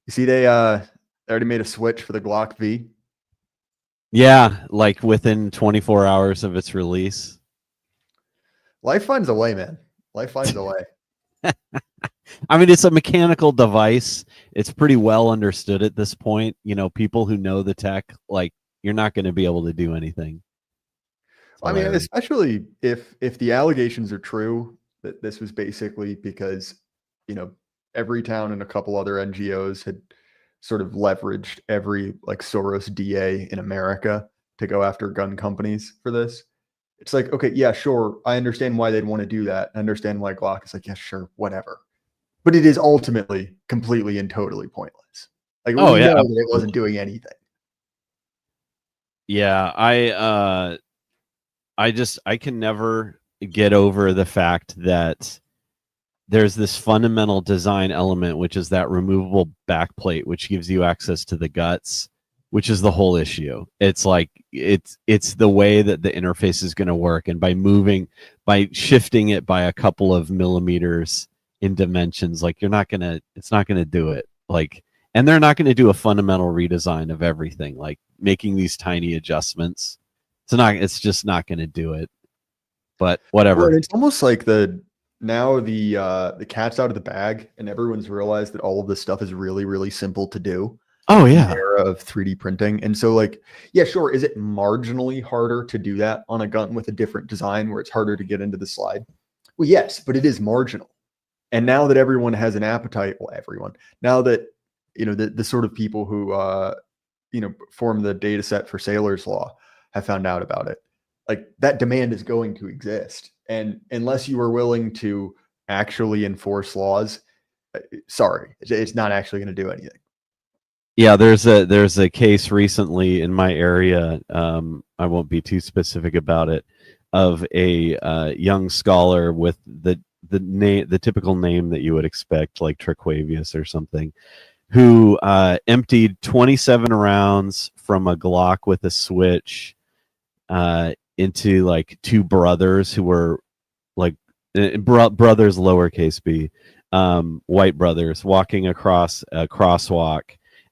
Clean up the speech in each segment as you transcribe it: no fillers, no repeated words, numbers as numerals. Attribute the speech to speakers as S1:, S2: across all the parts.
S1: You see, they already made a switch for the Glock V.
S2: Yeah, like within 24 hours of its release.
S1: Life finds a way, man. Life finds a way.
S2: I mean, it's a mechanical device. It's pretty well understood at this point. You know, people who know the tech, like, you're not going to be able to do anything.
S1: I mean, especially if the allegations are true that this was basically because, every town and a couple other NGOs had sort of leveraged every like Soros DA in America to go after gun companies for this. It's like, okay, yeah, sure. I understand why they'd want to do that. I understand why Glock is like, yeah, sure, whatever. But it is ultimately completely and totally pointless. Like, we know that it wasn't doing anything.
S2: Yeah, I can never get over the fact that there's this fundamental design element, which is that removable backplate, which gives you access to the guts, which is the whole issue. It's like it's the way that the interface is going to work, and by shifting it by a couple of millimeters in dimensions, like it's not gonna do it. Like, and they're not going to do a fundamental redesign of everything, like making these tiny adjustments. It's just not going to do it. But whatever.
S1: Well, it's almost like the cat's out of the bag, and everyone's realized that all of this stuff is really, really simple to do.
S2: Oh
S1: in
S2: yeah.
S1: the era of 3D printing. And so, like, yeah, sure. Is it marginally harder to do that on a gun with a different design where it's harder to get into the slide? Well, yes, but it is marginal. And now that everyone has an appetite, now that, the sort of people who, form the data set for Sailor's Law have found out about it, like that demand is going to exist. And unless you are willing to actually enforce laws, sorry, it's not actually going to do anything.
S2: Yeah, there's a case recently in my area. I won't be too specific about it. Of a young scholar with the typical name that you would expect, like Triquavius or something, who emptied 27 rounds from a Glock with a switch into like two brothers who were like brothers lowercase b, white brothers walking across a crosswalk.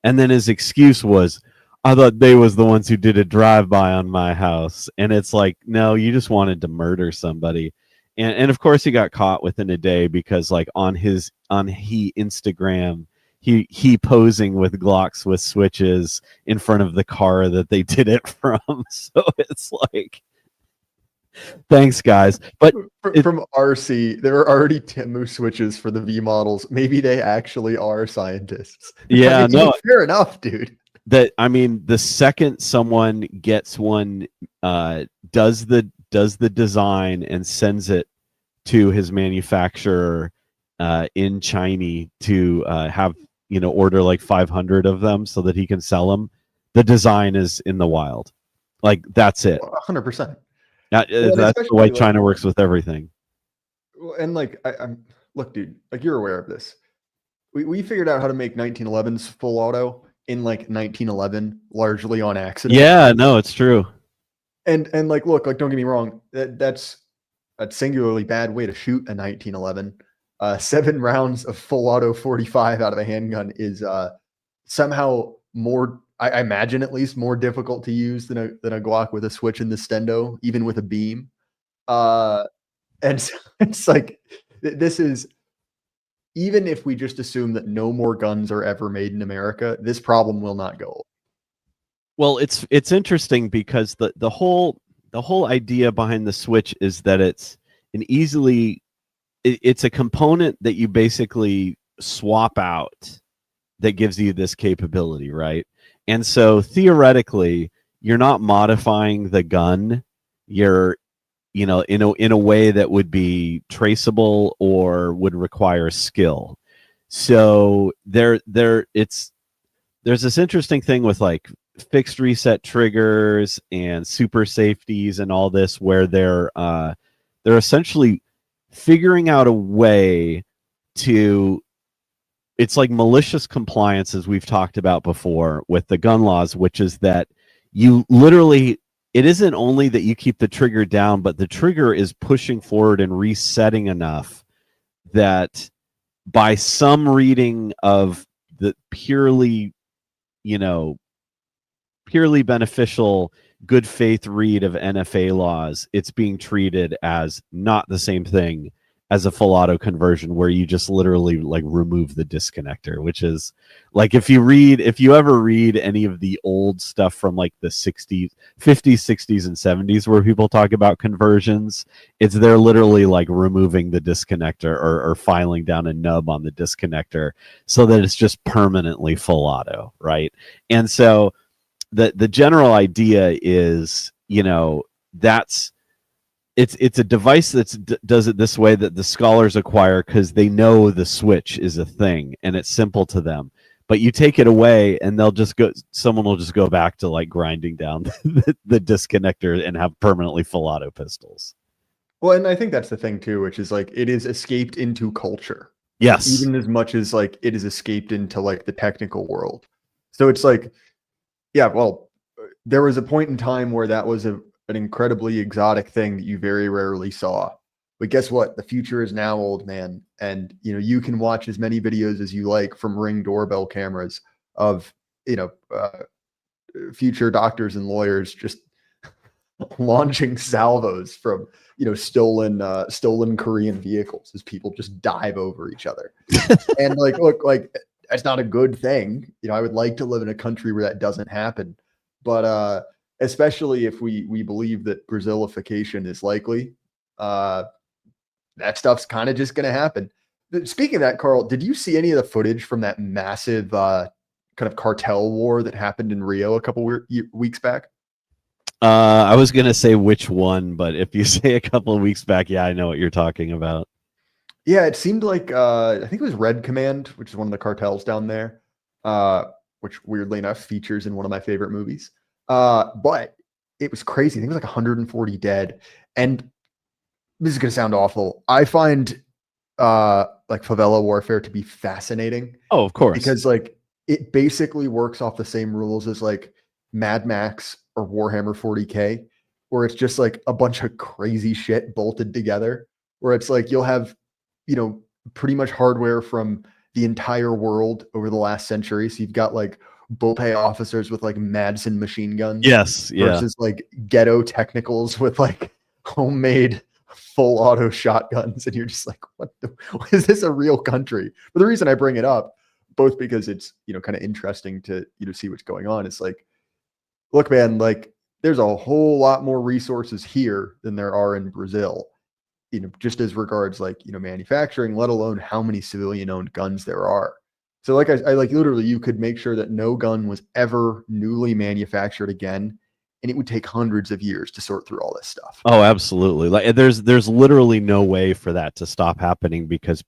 S2: And then his excuse was, I thought they was the ones who did a drive-by on my house. And it's like, no, you just wanted to murder somebody. And of course he got caught within a day, because like on Instagram, he posing with Glocks with switches in front of the car that they did it from. So it's like, thanks guys. But
S1: from RC, there are already Timu switches for the V models. Maybe they actually are scientists.
S2: Yeah,
S1: I mean, no, fair enough, dude.
S2: That, I mean, the second someone gets one, does the design and sends it to his manufacturer in China to have, order like 500 of them so that he can sell them, the design is in the wild. Like, that's it.
S1: 100%.
S2: That's the way China works with everything.
S1: And like, I'm look, dude, like, you're aware of this. We figured out how to make 1911s full auto in like 1911, largely on accident.
S2: Yeah, no, it's true.
S1: And like, look, like, don't get me wrong, that's a singularly bad way to shoot a 1911. 7 rounds of full auto 45 out of a handgun is somehow more, I imagine, at least more difficult to use than a Glock with a switch in the stendo, even with a beam. And so it's like, this is, even if we just assume that no more guns are ever made in America, this problem will not go away.
S2: Well, it's interesting because the whole idea behind the switch is that it's a component that you basically swap out that gives you this capability, right? And so theoretically, you're not modifying the gun. You're, in a way that would be traceable or would require skill. So there's this interesting thing with like fixed reset triggers and super safeties and all this, where they're essentially figuring out a way to, it's like malicious compliance, as we've talked about before with the gun laws, which is that you literally, it isn't only that you keep the trigger down, but the trigger is pushing forward and resetting enough that by some reading of the purely, you know, purely beneficial good faith read of NFA laws, it's being treated as not the same thing as a full auto conversion where you just literally like remove the disconnector, which is like if you ever read any of the old stuff from like the 60s, 50s, 60s and 70s where people talk about conversions, they're literally like removing the disconnector or filing down a nub on the disconnector so that it's just permanently full auto, right? And so the general idea is, you know, that's it's a device that does it this way that the scholars acquire because they know the switch is a thing and it's simple to them. But you take it away and someone will just go back to like grinding down the disconnector and have permanently full auto pistols.
S1: Well, and I think that's the thing too, which is like it is escaped into culture.
S2: Yes.
S1: Even as much as like it is escaped into like the technical world. So it's like, yeah, well, there was a point in time where that was an incredibly exotic thing that you very rarely saw. But guess what? The future is now, old man. And, you know, you can watch as many videos as you like from Ring doorbell cameras of, you know, future doctors and lawyers just launching salvos from, you know, stolen Korean vehicles as people just dive over each other. And like, look, like that's not a good thing. You know, I would like to live in a country where that doesn't happen. But especially if we believe that Brazilification is likely, that stuff's kind of just going to happen. Speaking of that, Karl, did you see any of the footage from that massive kind of cartel war that happened in Rio a couple weeks back?
S2: I was going to say which one, but if you say a couple of weeks back, yeah, I know what you're talking about.
S1: Yeah, it seemed like I think it was Red Command, which is one of the cartels down there, which weirdly enough features in one of my favorite movies. But it was crazy. I think it was like 140 dead. And this is going to sound awful. I find like favela warfare to be fascinating.
S2: Oh, of course.
S1: Because like it basically works off the same rules as like Mad Max or Warhammer 40K, where it's just like a bunch of crazy shit bolted together, where it's like you'll have, you know, pretty much hardware from the entire world over the last century. So you've got like Bopay officers with like Madsen machine guns.
S2: Yes. Yeah.
S1: Versus like ghetto technicals with like homemade full auto shotguns. And you're just like, what is this a real country? But the reason I bring it up, both because it's, you know, kind of interesting to, you know, see what's going on. It's like, look, man, like there's a whole lot more resources here than there are in Brazil. You know, just as regards like, you know, manufacturing, let alone how many civilian owned guns there are. So like I like literally you could make sure that no gun was ever newly manufactured again. And it would take hundreds of years to sort through all this stuff.
S2: Oh, absolutely. Like there's literally no way for that to stop happening because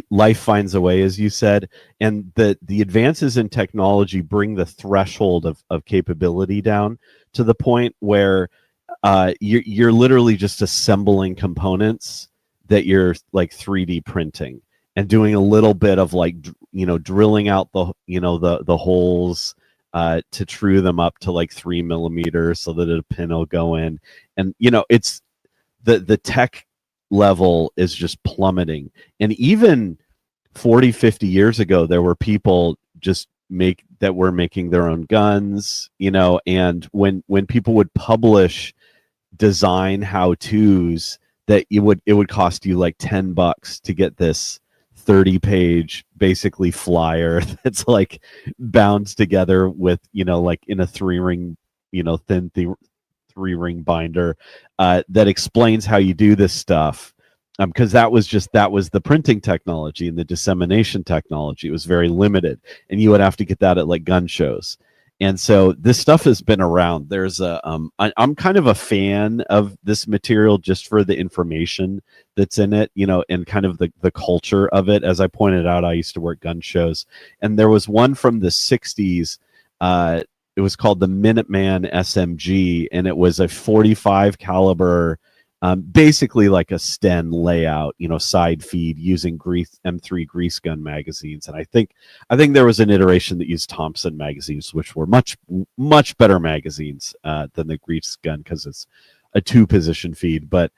S2: life finds a way, as you said, and the advances in technology bring the threshold of capability down to the point where you're literally just assembling components that you're like 3D printing and doing a little bit of like, you know, drilling out the holes to true them up to like 3 millimeters so that a pin will go in. And, you know, it's the tech level is just plummeting. And even 40, 50 years ago, there were people that were making their own guns, you know, and when people would publish design how-tos that it would cost you like $10 to get this 30-page basically flyer that's like bound together with, you know, like in a 3-ring, you know, thin 3-ring binder that explains how you do this stuff. Because that was the printing technology and the dissemination technology. It was very limited, and you would have to get that at like gun shows. And so this stuff has been around. There's I'm kind of a fan of this material just for the information that's in it, you know, and kind of the culture of it. As I pointed out, I used to work gun shows, and there was one from the 60s. It was called the Minuteman SMG, and it was a 45 caliber, basically like a Sten layout, you know, side feed using M3 grease gun magazines. And I think there was an iteration that used Thompson magazines, which were much better magazines than the grease gun because it's a 2-position feed, but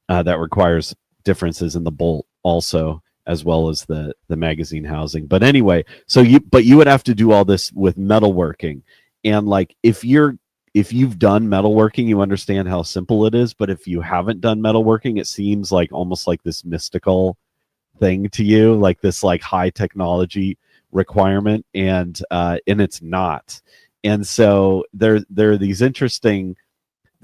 S2: that requires differences in the bolt also. as well as the magazine housing. But anyway, so you would have to do all this with metalworking, and like if you've done metalworking, you understand how simple it is. But if you haven't done metalworking, it seems like almost like this mystical thing to you, like this like high technology requirement, and it's not. And so there are these interesting,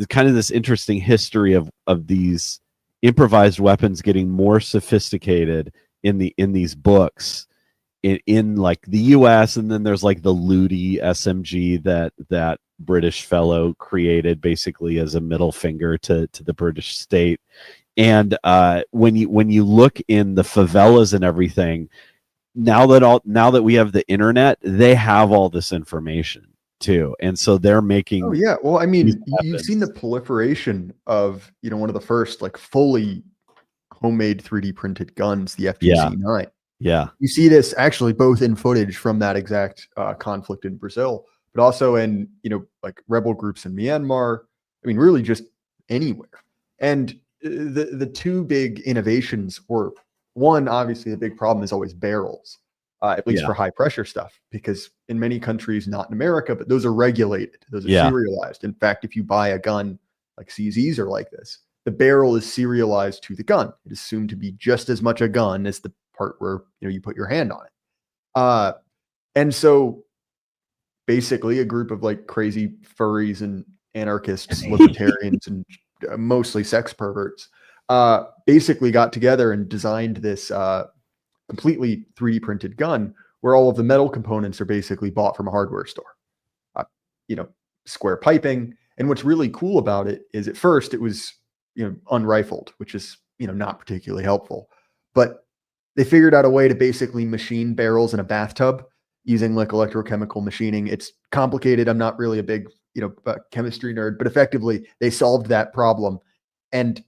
S2: kind of this interesting history of these improvised weapons getting more sophisticated in these books in like the US, and then there's like the Ludi SMG that British fellow created basically as a middle finger to the British state. And when you look in the favelas and everything, now that we have the internet, they have all this information too, and so they're making.
S1: Oh yeah, well, I mean, you've
S2: weapons.
S1: seen the proliferation of one of the first like fully homemade 3D printed guns, the FPC-9.
S2: Yeah.
S1: You see this actually both in footage from that exact conflict in Brazil, but also in like rebel groups in Myanmar. I mean, really just anywhere. And the two big innovations were, one, obviously the big problem is always barrels, at least for high pressure stuff, because in many countries, not in America, but those are regulated, those are serialized. In fact, if you buy a gun like CZs are like this, the barrel is serialized to the gun. It is assumed to be just as much a gun as the part where you put your hand on it. And so basically a group of like crazy furries and anarchists, libertarians, and mostly sex perverts basically got together and designed this completely 3D printed gun where all of the metal components are basically bought from a hardware store. Square piping. And what's really cool about it is at first it was unrifled, which is not particularly helpful, but they figured out a way to basically machine barrels in a bathtub using like electrochemical machining. It's complicated. I'm not really a big chemistry nerd, but effectively they solved that problem, and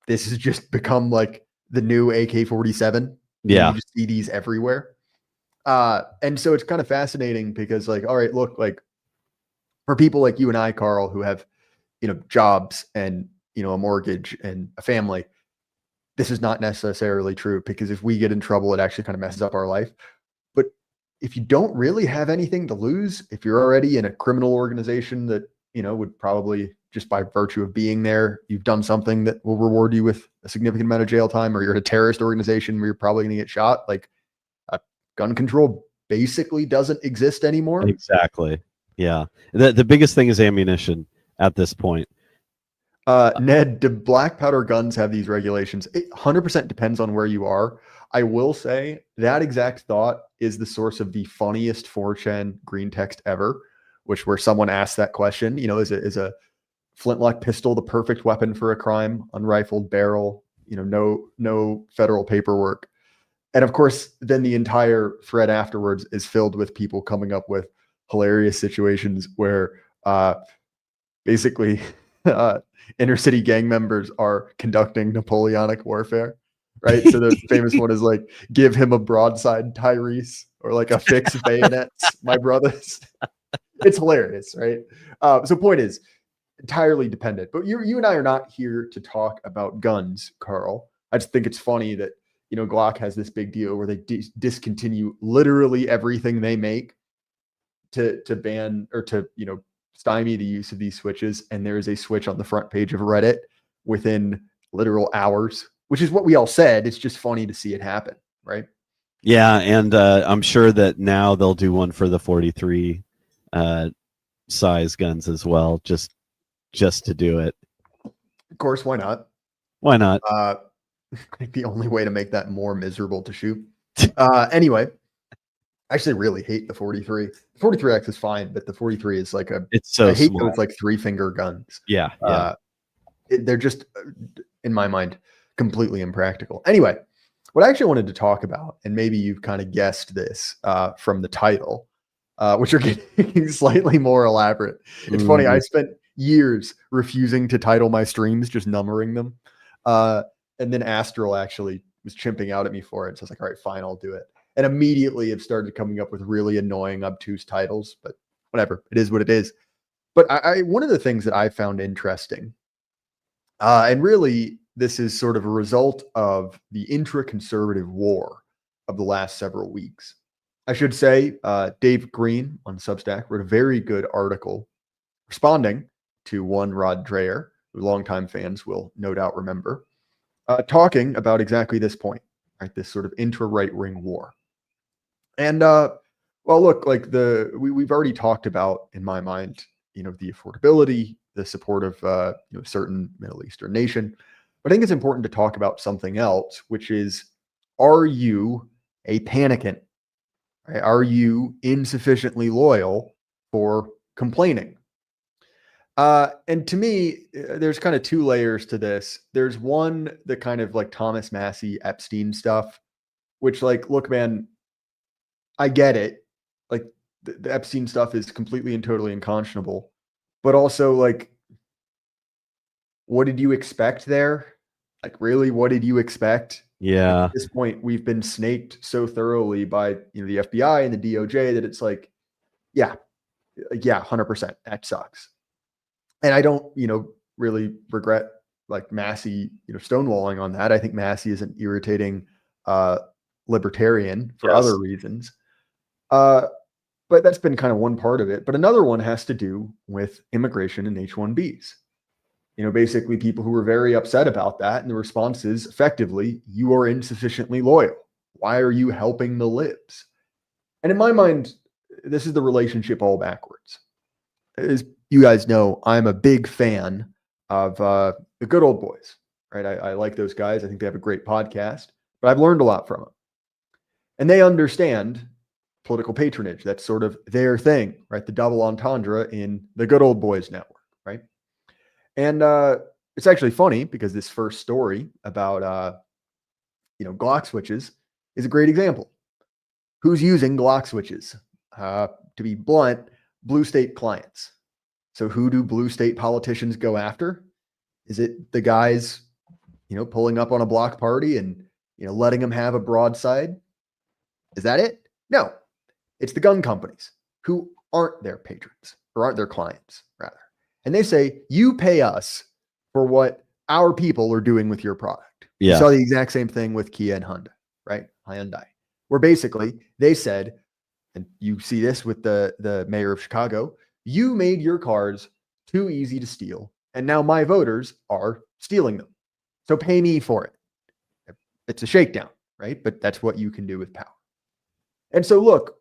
S1: this has just become like the new AK-47.
S2: Yeah,
S1: you just see these everywhere. And so it's kind of fascinating because, like, all right, look, like for people like you and I, Karl, who have jobs and a mortgage and a family, this is not necessarily true, because if we get in trouble, it actually kind of messes up our life. But if you don't really have anything to lose, if you're already in a criminal organization that would probably, just by virtue of being there, you've done something that will reward you with a significant amount of jail time, or you're in a terrorist organization where you're probably going to get shot, like gun control basically doesn't exist anymore.
S2: Exactly. Yeah. The biggest thing is ammunition at this point.
S1: Ned, do black powder guns have these regulations? It 100% depends on where you are. I will say that exact thought is the source of the funniest 4chan green text ever, where someone asked that question, is a flintlock pistol the perfect weapon for a crime? Unrifled barrel, no federal paperwork. And of course, then the entire thread afterwards is filled with people coming up with hilarious situations where basically inner city gang members are conducting Napoleonic warfare, right? So the famous one is like, give him a broadside, Tyrese, or like a fix bayonets, my brothers. It's hilarious, right? So point is, entirely dependent. But you and I are not here to talk about guns, Karl. I just think it's funny that Glock has this big deal where they discontinue literally everything they make to ban or to stymie the use of these switches, and there is a switch on the front page of Reddit within literal hours, which is what we all said. It's just funny to see it happen, right?
S2: Yeah, and I'm sure that now they'll do one for the 43 size guns as well, just to do it.
S1: Of course, why not?
S2: Why not?
S1: I think the only way to make that more miserable to shoot. Anyway, I actually really hate the 43. The 43X is fine, but the 43 is like
S2: it's so
S1: I hate
S2: small.
S1: those like 3-finger guns.
S2: Yeah.
S1: They're just, in my mind, completely impractical. Anyway, what I actually wanted to talk about, and maybe you've kind of guessed this from the title, which are getting slightly more elaborate. It's funny. I spent years refusing to title my streams, just numbering them. And then Astral actually was chimping out at me for it. So I was like, all right, fine, I'll do it. And immediately have started coming up with really annoying, obtuse titles, but whatever, it is what it is. But one of the things that I found interesting, and really this is sort of a result of the intra-conservative war of the last several weeks. I should say, Dave Green on Substack wrote a very good article responding to one Rod Dreher, who longtime fans will no doubt remember, talking about exactly this point, right? This sort of intra-right-wing war. And well, look, like we've already talked about, in my mind, the affordability, the support of certain Middle Eastern nation. But I think it's important to talk about something else, which is, are you a panicant? Right? Are you insufficiently loyal for complaining? And to me, there's kind of two layers to this. There's one, the kind of like Thomas Massey, Epstein stuff, which, like, look, man, I get it. Like, the Epstein stuff is completely and totally unconscionable. But also, like, what did you expect there? Like, really, what did you expect?
S2: Yeah.
S1: At this point, we've been snaked so thoroughly by the FBI and the DOJ that it's like, yeah, 100%. That sucks. And I don't, really regret like Massey, stonewalling on that. I think Massey is an irritating libertarian for other reasons. But that's been kind of one part of it. But another one has to do with immigration and H-1Bs. Basically people who were very upset about that. And the response is effectively, you are insufficiently loyal. Why are you helping the libs? And in my mind, this is the relationship all backwards. As you guys know, I'm a big fan of the Good Old Boys, right? I like those guys. I think they have a great podcast, but I've learned a lot from them. And they understand political patronage. That's sort of their thing, right? The double entendre in the Good Old Boys network, right? And it's actually funny because this first story about, Glock switches is a great example. Who's using Glock switches? To be blunt, blue state clients. So who do blue state politicians go after? Is it the guys, pulling up on a block party and, letting them have a broadside? Is that it? No, it's the gun companies who aren't their patrons, or aren't their clients, rather. And they say, you pay us for what our people are doing with your product.
S2: Yeah.
S1: You saw the exact same thing with Kia and Honda, right? Hyundai, where basically they said, and you see this with the mayor of Chicago, you made your cars too easy to steal, and now my voters are stealing them. So pay me for it. It's a shakedown, right? But that's what you can do with power. And so, look,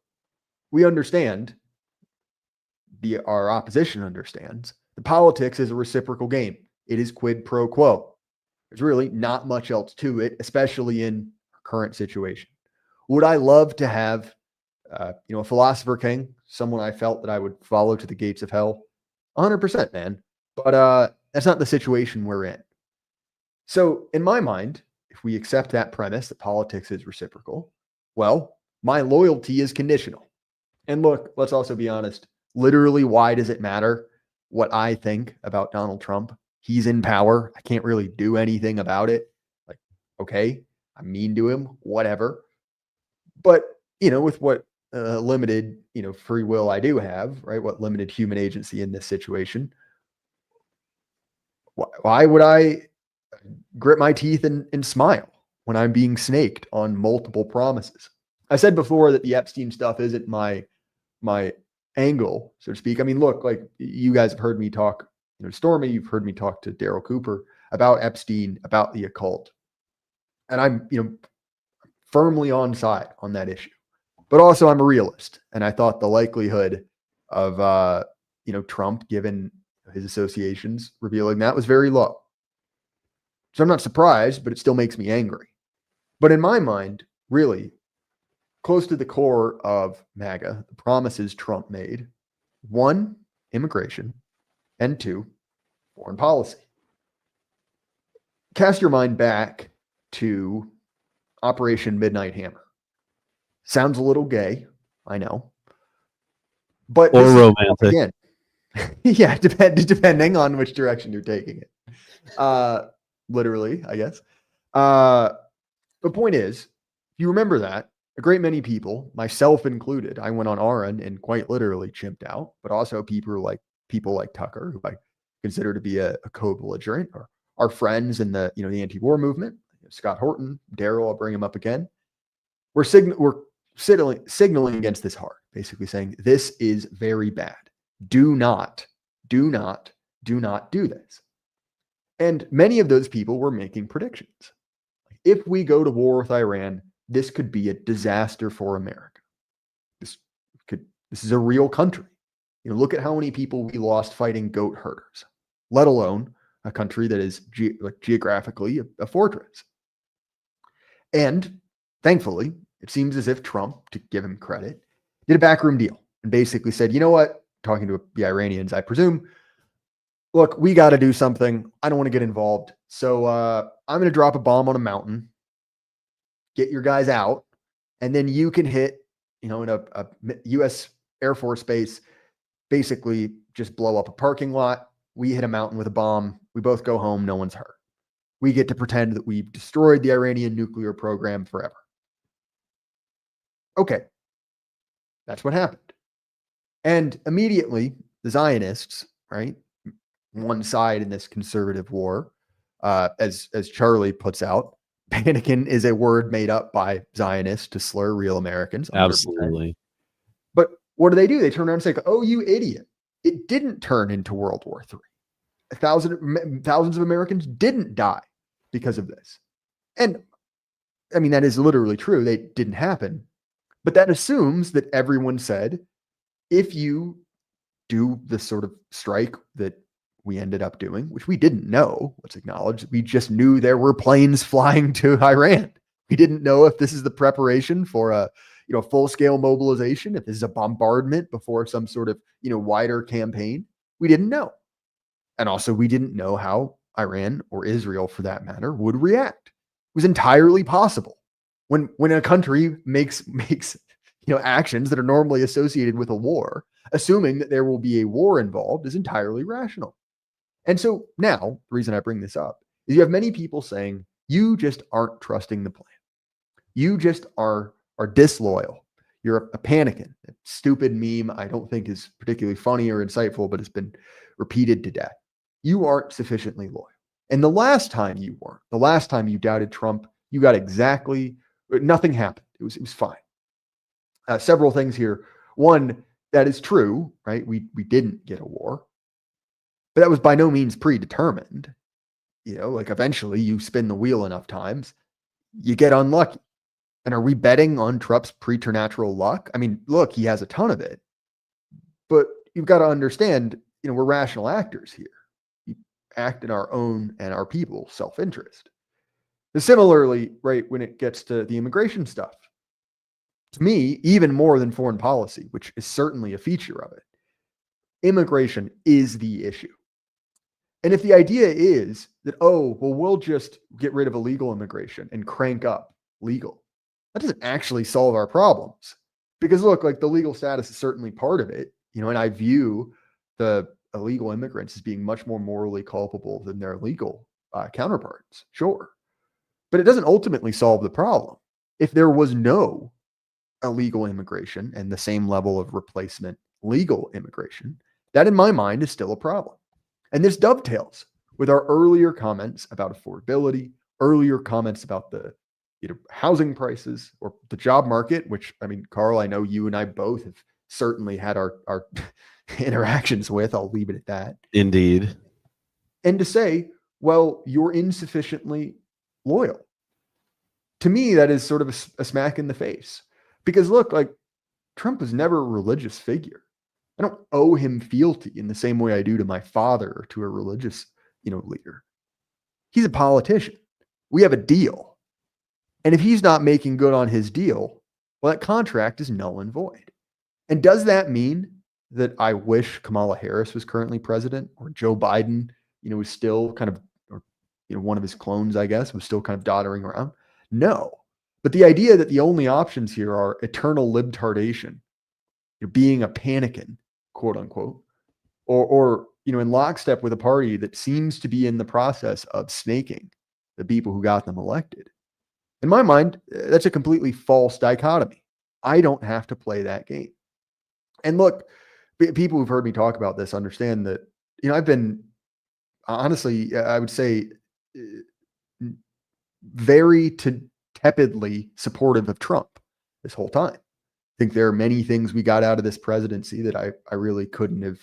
S1: we understand, our opposition understands, the politics is a reciprocal game. It is quid pro quo. There's really not much else to it, especially in our current situation. Would I love to have a philosopher king, someone I felt that I would follow to the gates of hell? 100%, man. But that's not the situation we're in. So in my mind, if we accept that premise that politics is reciprocal, well, my loyalty is conditional. And look, let's also be honest. Literally, why does it matter what I think about Donald Trump? He's in power. I can't really do anything about it. Like, okay, I'm mean to him, whatever. But, with what limited, free will I do have, right? What limited human agency in this situation? Why would I grit my teeth and smile when I'm being snaked on multiple promises? I said before that the Epstein stuff isn't my angle, so to speak. I mean, look, like, you guys have heard me talk, Stormy, you've heard me talk to Daryl Cooper about Epstein, about the occult. And I'm, firmly on side on that issue. But also I'm a realist. And I thought the likelihood of, Trump, given his associations, revealing that was very low. So I'm not surprised, but it still makes me angry. But in my mind, really, close to the core of MAGA, the promises Trump made: 1, immigration, and 2, foreign policy. Cast your mind back to Operation Midnight Hammer. Sounds a little gay, I know. But
S2: or romantic.
S1: Again, yeah, depending on which direction you're taking it. Literally, I guess. The point is, if you remember that, a great many people, myself included, I went on Aaron and quite literally chimped out, but also people like Tucker, who I consider to be a co-belligerent, or our friends in the, the anti-war movement, Scott Horton, Dahl, I'll bring him up again. We're signaling against this hard, basically saying this is very bad. Do not do this. And many of those people were making predictions. If we go to war with Iran, this could be a disaster for America. This is a real country. Look at how many people we lost fighting goat herders, let alone a country that is geographically a fortress. And thankfully, it seems as if Trump, to give him credit, did a backroom deal and basically said, you know what, talking to the Iranians, I presume, look, we got to do something. I don't want to get involved. So I'm going to drop a bomb on a mountain, get your guys out, and then you can hit, in a U.S. Air Force base, basically just blow up a parking lot. We hit a mountain with a bomb. We both go home. No one's hurt. We get to pretend that we've destroyed the Iranian nuclear program forever. Okay. That's what happened. And immediately, the Zionists, right, one side in this conservative war, as Charlie puts out, Panikin is a word made up by Zionists to slur real Americans. 100%.
S2: Absolutely.
S1: But what do? They turn around and say, oh, you idiot. It didn't turn into World War III. Thousands of Americans didn't die because of this. And I mean, that is literally true. They didn't happen. But that assumes that everyone said, if you do the sort of strike that we ended up doing, which we didn't know, let's acknowledge, we just knew there were planes flying to Iran. We didn't know if this is the preparation for a full-scale mobilization, if this is a bombardment before some sort of, wider campaign. We didn't know. And also we didn't know how Iran, or Israel for that matter, would react. It was entirely possible. When a country makes actions that are normally associated with a war, assuming that there will be a war involved is entirely rational. And so now, the reason I bring this up is you have many people saying, you just aren't trusting the plan. You just are disloyal. You're a Panikin. A stupid meme I don't think is particularly funny or insightful, but it's been repeated to death. You aren't sufficiently loyal. And the last time you weren't, the last time you doubted Trump, you got nothing happened. It was fine. Several things here. One, that is true, right? We didn't get a war, but that was by no means predetermined. Eventually you spin the wheel enough times, you get unlucky. And are we betting on Trump's preternatural luck? I mean, look, he has a ton of it, but you've got to understand, we're rational actors here. We act in our own and our people's self-interest. And similarly, right, when it gets to the immigration stuff, to me, even more than foreign policy, which is certainly a feature of it, immigration is the issue. And if the idea is that, we'll just get rid of illegal immigration and crank up legal, that doesn't actually solve our problems. Because look, the legal status is certainly part of it, and I view the illegal immigrants as being much more morally culpable than their legal counterparts. Sure. But it doesn't ultimately solve the problem. If there was no illegal immigration and the same level of replacement legal immigration, that in my mind is still a problem. And this dovetails with our earlier comments about affordability, earlier comments about the housing prices or the job market, which, I mean, Karl, I know you and I both have certainly had our interactions with. I'll leave it at that.
S2: Indeed.
S1: And to say, well, you're insufficiently loyal. To me, that is sort of a smack in the face. Because look, Trump was never a religious figure. I don't owe him fealty in the same way I do to my father or to a religious, leader. He's a politician. We have a deal. And if he's not making good on his deal, well, that contract is null and void. And does that mean that I wish Kamala Harris was currently president, or Joe Biden, was still kind of, or, one of his clones, I guess, was still kind of doddering around? No. But the idea that the only options here are eternal libtardation, being a Panikin, quote unquote, or in lockstep with a party that seems to be in the process of snaking the people who got them elected. In my mind, that's a completely false dichotomy. I don't have to play that game. And look, people who've heard me talk about this understand that, I've been, honestly, I would say very tepidly supportive of Trump this whole time. I think there are many things we got out of this presidency that I really couldn't have,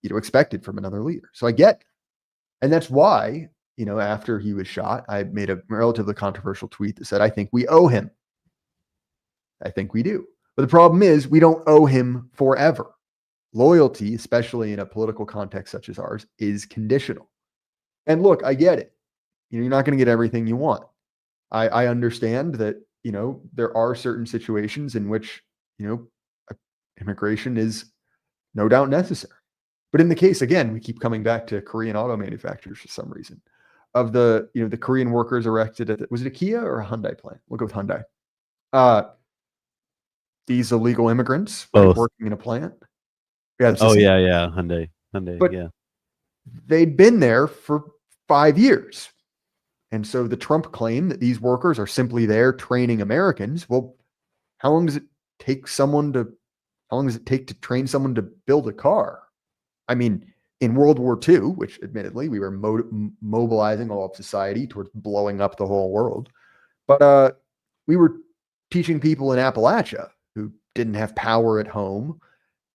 S1: expected from another leader. So I get, and that's why, after he was shot, I made a relatively controversial tweet that said, I think we owe him. I think we do. But the problem is we don't owe him forever. Loyalty, especially in a political context such as ours, is conditional. And look, I get it. You're not going to get everything you want. I understand that, there are certain situations in which, immigration is no doubt necessary. But in the case, again, we keep coming back to Korean auto manufacturers for some reason. Of the, the Korean workers erected at, was it a Kia or a Hyundai plant? We'll go with Hyundai. These illegal immigrants working in a plant.
S2: Yeah. Oh, yeah. Hyundai.
S1: But
S2: yeah.
S1: They'd been there for 5 years. And so the Trump claim that these workers are simply there training Americans. Well, how long does it take to train someone to build a car? I mean, in World War II, which admittedly we were mobilizing all of society towards blowing up the whole world, but we were teaching people in Appalachia who didn't have power at home,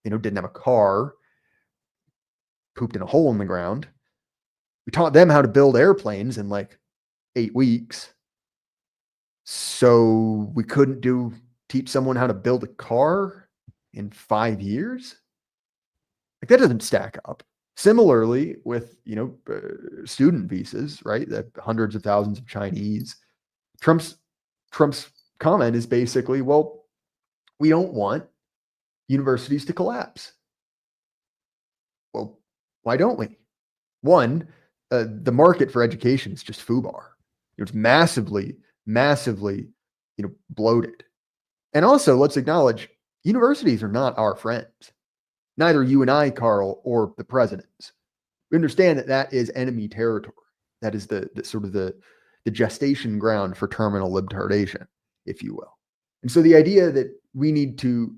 S1: didn't have a car, pooped in a hole in the ground. We taught them how to build airplanes in like 8 weeks. So we couldn't teach someone how to build a car in 5 years. Like that doesn't stack up. Similarly with, student visas, right? The hundreds of thousands of Chinese. Trump's comment is basically, well, we don't want universities to collapse. Well, why don't we? One, the market for education is just FUBAR. It's massively, bloated. And also, let's acknowledge, universities are not our friends. Neither you and I, Karl, or the presidents. We understand that is enemy territory. That is the sort of the gestation ground for terminal libtardation, if you will. And so the idea that we need to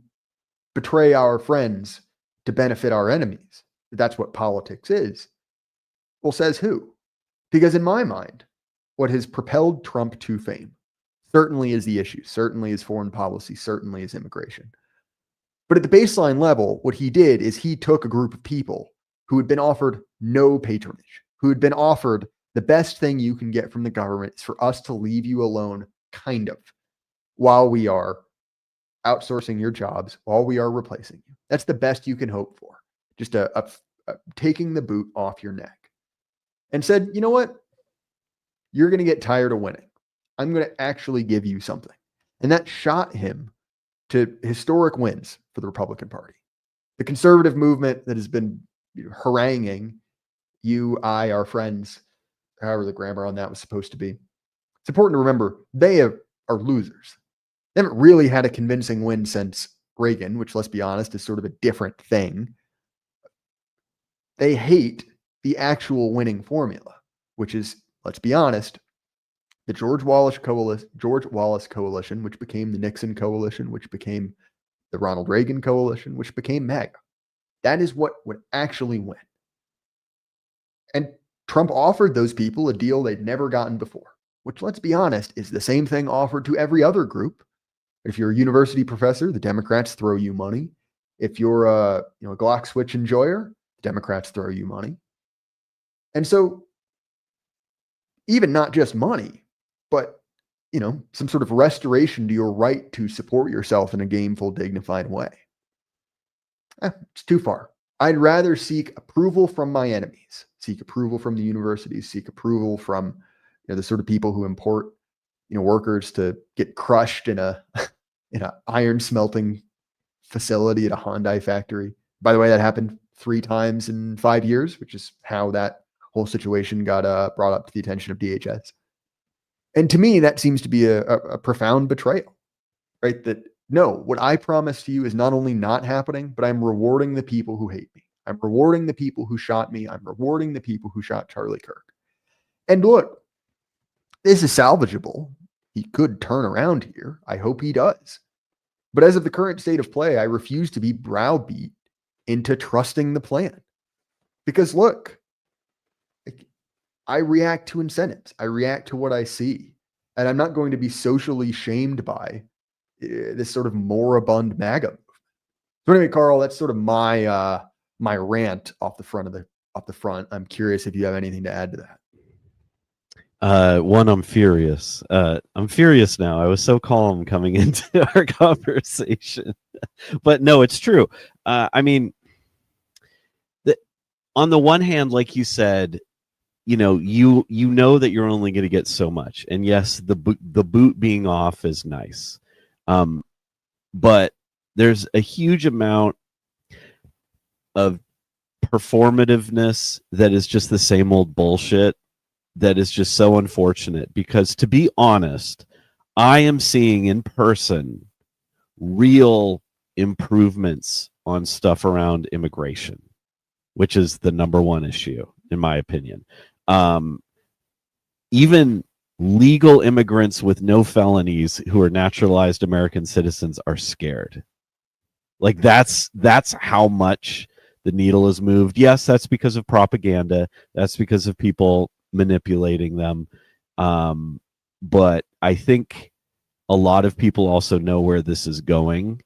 S1: betray our friends to benefit our enemies, that's what politics is. Well, says who? Because in my mind, what has propelled Trump to fame certainly is the issue, certainly is foreign policy, certainly is immigration. But at the baseline level, what he did is he took a group of people who had been offered no patronage, who had been offered the best thing you can get from the government is for us to leave you alone, kind of, while we are outsourcing your jobs, while we are replacing you. That's the best you can hope for. Just taking the boot off your neck. And said, you know what? You're going to get tired of winning. I'm going to actually give you something. And that shot him to historic wins for the Republican Party. The conservative movement that has been haranguing you, I, our friends, however the grammar on that was supposed to be. It's important to remember they are losers. They haven't really had a convincing win since Reagan, which, let's be honest, is sort of a different thing. They hate the actual winning formula, which is, let's be honest, the George Wallace coalition, which became the Nixon coalition, which became the Ronald Reagan coalition, which became MAGA. That is what would actually win. And Trump offered those people a deal they'd never gotten before, which, let's be honest, is the same thing offered to every other group. If you're a university professor, the Democrats throw you money. If you're a Glock switch enjoyer, the Democrats throw you money. And so even not just money, but, some sort of restoration to your right to support yourself in a gameful, dignified way. It's too far. I'd rather seek approval from my enemies, seek approval from the universities, seek approval from the sort of people who import workers to get crushed in a iron smelting facility at a Hyundai factory. By the way, that happened 3 times in 5 years, which is how that whole situation got brought up to the attention of DHS. And to me, that seems to be a profound betrayal, right? That no, what I promised to you is not only not happening, but I'm rewarding the people who hate me. I'm rewarding the people who shot me. I'm rewarding the people who shot Charlie Kirk. And look, this is salvageable. He could turn around here. I hope he does. But as of the current state of play, I refuse to be browbeat into trusting the plan. Because look, I react to incentives. I react to what I see. And I'm not going to be socially shamed by this sort of moribund MAGA movement. So anyway, Karl, that's sort of my rant off the front. I'm curious if you have anything to add to that.
S2: One, I'm furious. I'm furious now. I was so calm coming into our conversation, but no, it's true. I mean, on the one hand, like you said, you know that you're only going to get so much, and yes, the boot being off is nice, but there's a huge amount of performativeness that is just the same old bullshit that is just so unfortunate, because to be honest, I am seeing in person real improvements on stuff around immigration, which is the number one issue in my opinion. Even legal immigrants with no felonies who are naturalized American citizens are scared. Like that's how much the needle has moved. Yes, that's because of propaganda. That's because of people manipulating them. But I think a lot of people also know where this is going,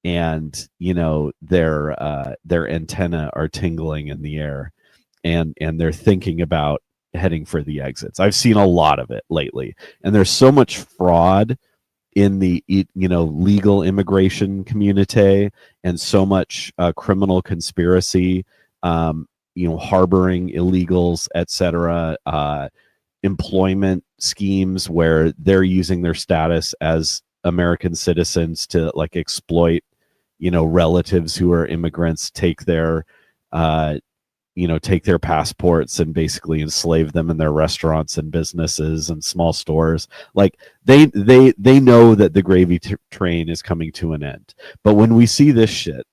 S2: and their antenna are tingling in the air, and they're thinking about heading for the exits. I've seen a lot of it lately, and there's so much fraud in the legal immigration community, and so much criminal conspiracy, harboring illegals, etc., employment schemes where they're using their status as American citizens to like exploit relatives who are immigrants, take their passports and basically enslave them in their restaurants and businesses and small stores. Like they know that the gravy train is coming to an end. But when we see this shit,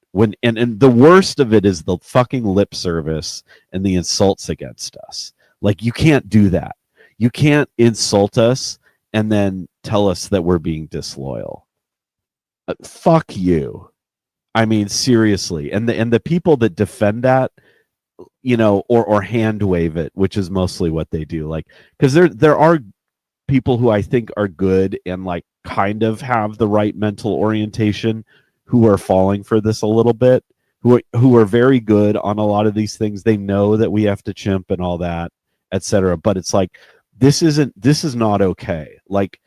S2: and the worst of it is the fucking lip service and the insults against us. Like, you can't do that. You can't insult us and then tell us that we're being disloyal. Fuck you. I mean, seriously. And the people that defend that, or hand wave it, which is mostly what they do. Like, because there are people who I think are good and like kind of have the right mental orientation who are falling for this a little bit, who are very good on a lot of these things. They know that we have to chimp and all that, etc. But it's like, this is not okay. Like,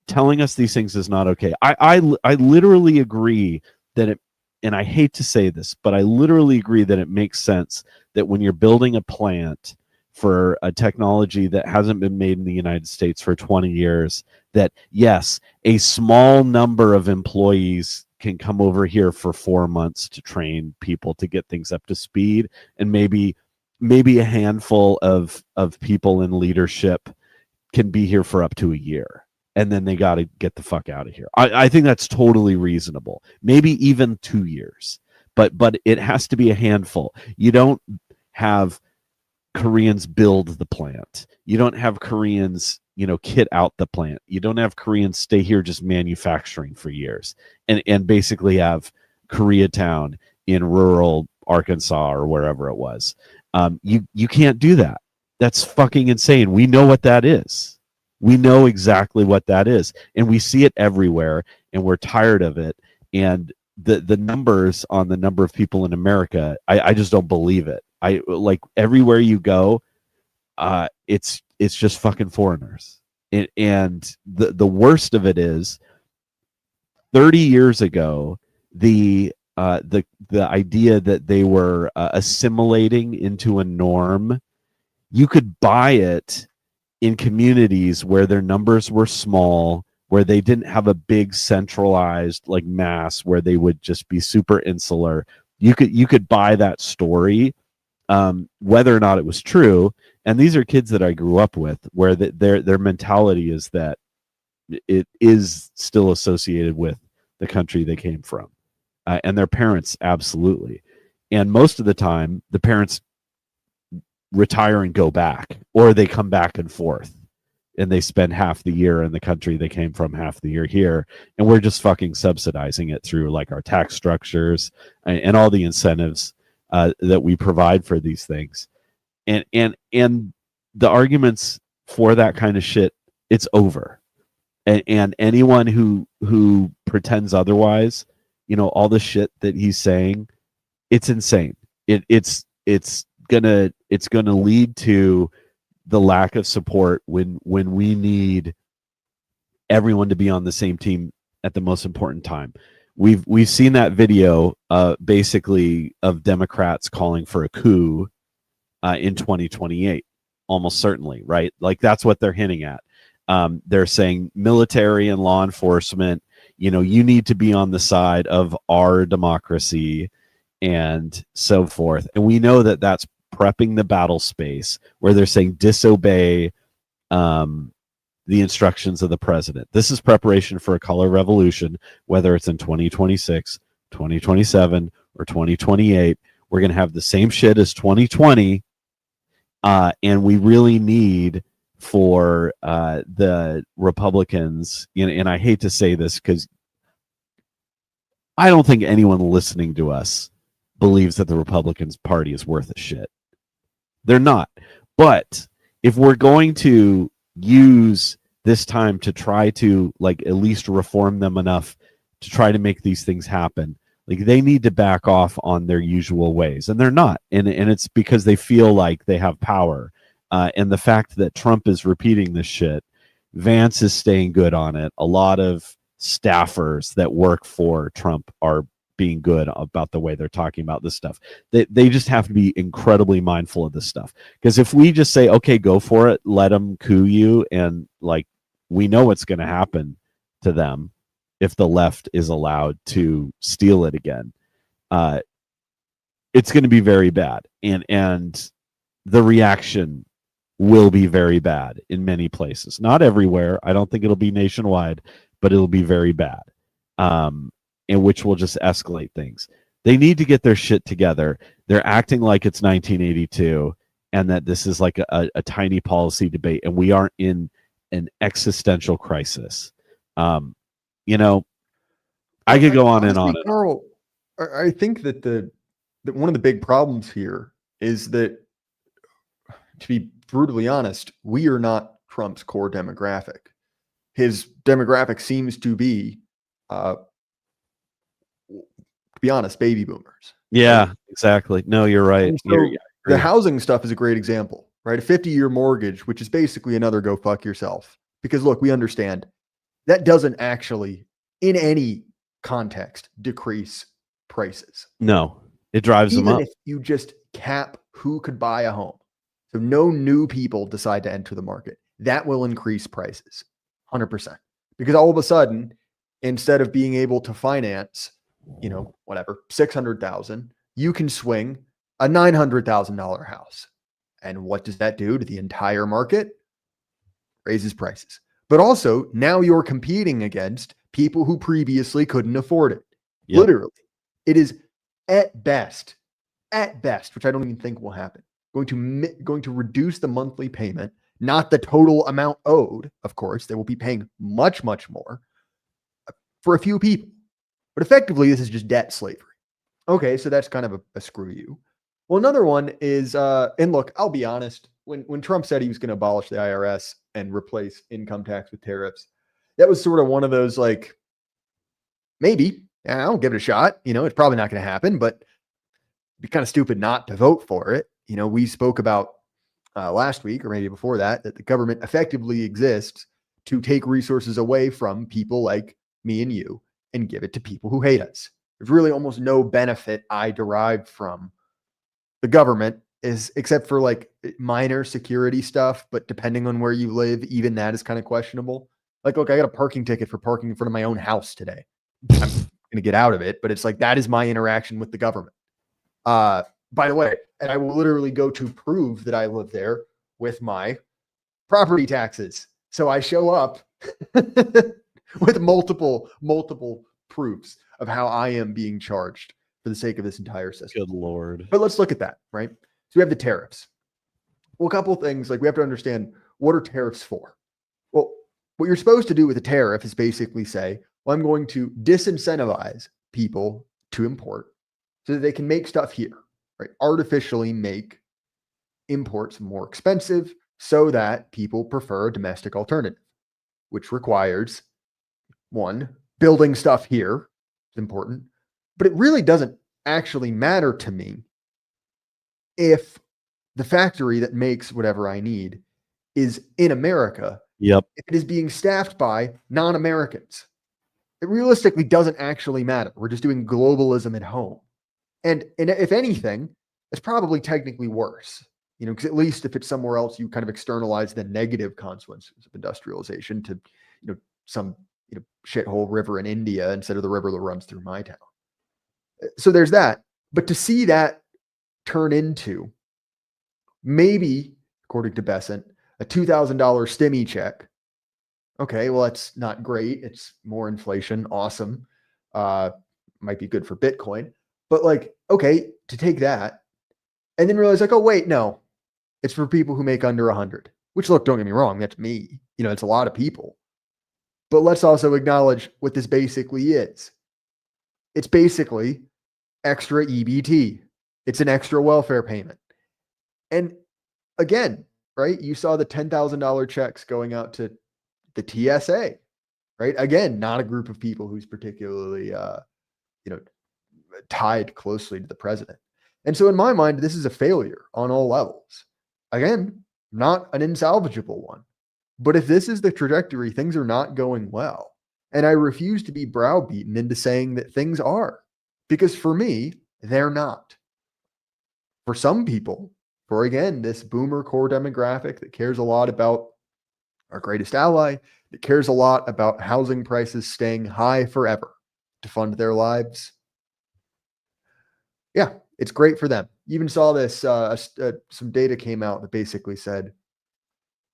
S2: telling us these things is not okay. I literally agree that it, and I hate to say this, but I literally agree that it makes sense that when you're building a plant for a technology that hasn't been made in the United States for 20 years, that yes, a small number of employees can come over here for 4 months to train people to get things up to speed, and maybe a handful of people in leadership can be here for up to a year, and then they got to get the fuck out of here. I think that's totally reasonable. Maybe even 2 years, but it has to be a handful. You don't have Koreans build the plant. You don't have Koreans, kit out the plant. You don't have Koreans stay here just manufacturing for years and basically have Koreatown in rural Arkansas or wherever it was. You can't do that. That's fucking insane. We know what that is. We know exactly what that is. And we see it everywhere, and we're tired of it. And the numbers on the number of people in America, I just don't believe it. I like everywhere you go, it's just fucking foreigners. And the worst of it is 30 years ago, the idea that they were assimilating into a norm, you could buy it in communities where their numbers were small, where they didn't have a big centralized like mass, where they would just be super insular. You could buy that story, whether or not it was true. And these are kids that I grew up with, where their mentality is that it is still associated with the country they came from, and their parents absolutely. And most of the time, the parents retire and go back, or they come back and forth, and they spend half the year in the country they came from, half the year here, and we're just fucking subsidizing it through like our tax structures and all the incentives that we provide for these things. And the arguments for that kind of shit, it's over. And anyone who pretends otherwise, all the shit that he's saying, it's insane. It's gonna lead to the lack of support when we need everyone to be on the same team at the most important time. We've seen that video basically of Democrats calling for a coup in 2028, almost certainly, right? Like that's what they're hinting at. They're saying military and law enforcement, you need to be on the side of our democracy and so forth. And we know that that's prepping the battle space where they're saying disobey the instructions of the president. This is preparation for a color revolution, whether it's in 2026, 2027, or 2028. We're going to have the same shit as 2020. And we really need for the Republicans, and I hate to say this because I don't think anyone listening to us believes that the Republicans Party is worth a shit. They're not. But if we're going to use this time to try to at least reform them enough to try to make these things happen, they need to back off on their usual ways, and they're not. And it's because they feel like they have power. And the fact that Trump is repeating this shit, Vance is staying good on it. A lot of staffers that work for Trump are being good about the way they're talking about this stuff. They just have to be incredibly mindful of this stuff. Because if we just say, okay, go for it, let them coup you, and we know what's going to happen to them if the left is allowed to steal it again, it's going to be very bad. And the reaction will be very bad in many places. Not everywhere. I don't think it'll be nationwide, but it'll be very bad. And which will just escalate things. They need to get their shit together. They're acting like it's 1982 and that this is like a tiny policy debate, and we aren't in an existential crisis. I could go on and on.
S1: Karl, I think that that one of the big problems here is that, to be brutally honest, we are not Trump's core demographic. His demographic seems to be, to be honest, baby boomers.
S2: Yeah, right? Exactly. No, you're right.
S1: So the housing stuff is a great example, right? A 50-year mortgage, which is basically another go fuck yourself. Because look, we understand that doesn't actually, in any context, decrease prices.
S2: No, it drives them up.
S1: Even if you just cap who could buy a home, so no new people decide to enter the market, that will increase prices 100%. Because all of a sudden, instead of being able to finance, whatever, $600,000, you can swing a $900,000 house. And what does that do to the entire market? Raises prices. But also, now you're competing against people who previously couldn't afford it. Yep. Literally. It is at best, which I don't even think will happen, going to reduce the monthly payment, not the total amount owed. Of course, they will be paying much, much more for a few people. But effectively, this is just debt slavery. Okay, so that's kind of a screw you. Well, another one is, and look, I'll be honest, when Trump said he was going to abolish the IRS and replace income tax with tariffs, that was sort of one of those maybe, I'll give it a shot. It's probably not going to happen, but it'd be kind of stupid not to vote for it. We spoke about last week or maybe before that the government effectively exists to take resources away from people like me and you and give it to people who hate us. There's really almost no benefit I derived from the government except for minor security stuff. But depending on where you live, even that is kind of questionable. Look, I got a parking ticket for parking in front of my own house today. I'm going to get out of it, but it's that is my interaction with the government. By the way, and I will literally go to prove that I live there with my property taxes. So I show up with multiple proofs of how I am being charged for the sake of this entire system.
S2: Good Lord.
S1: But let's look at that, right? So we have the tariffs. Well, a couple of things, we have to understand, what are tariffs for? Well, what you're supposed to do with a tariff is basically say, well, I'm going to disincentivize people to import so that they can make stuff here, right? Artificially make imports more expensive so that people prefer a domestic alternative, which requires, one, building stuff here is important, but it really doesn't actually matter to me if the factory that makes whatever I need is in America,
S2: Yep.
S1: if it is being staffed by non-Americans. It realistically doesn't actually matter. We're just doing globalism at home. And if anything, it's probably technically worse, because at least if it's somewhere else, you kind of externalize the negative consequences of industrialization to, some, shithole river in India instead of the river that runs through my town. So there's that. But to see that turn into maybe, according to Besant, a $2,000 Stimmy check. Okay, well, that's not great. It's more inflation. Awesome. Might be good for Bitcoin. But okay, to take that and then realize oh, wait, no, it's for people who make under 100, which look, don't get me wrong. That's me. It's a lot of people. But let's also acknowledge what this basically is. It's basically extra EBT. It's an extra welfare payment. And again, right, you saw the $10,000 checks going out to the TSA, right? Again, not a group of people who's particularly, tied closely to the president. And so in my mind, this is a failure on all levels. Again, not an insalvageable one. But if this is the trajectory, things are not going well. And I refuse to be browbeaten into saying that things are. Because for me, they're not. For some people, for again, this boomer core demographic that cares a lot about our greatest ally, that cares a lot about housing prices staying high forever to fund their lives. Yeah, it's great for them. You even saw this, some data came out that basically said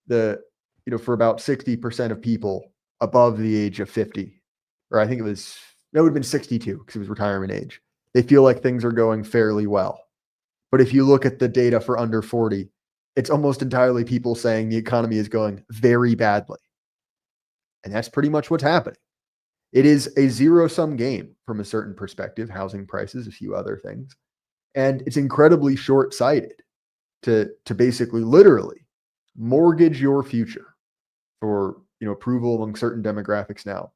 S1: for about 60% of people above the age of 50, or I think it would have been 62 because it was retirement age. They feel like things are going fairly well. But if you look at the data for under 40, it's almost entirely people saying the economy is going very badly. And that's pretty much what's happening. It is a zero-sum game from a certain perspective, housing prices, a few other things. And it's incredibly short-sighted to basically literally mortgage your future for approval among certain demographics now.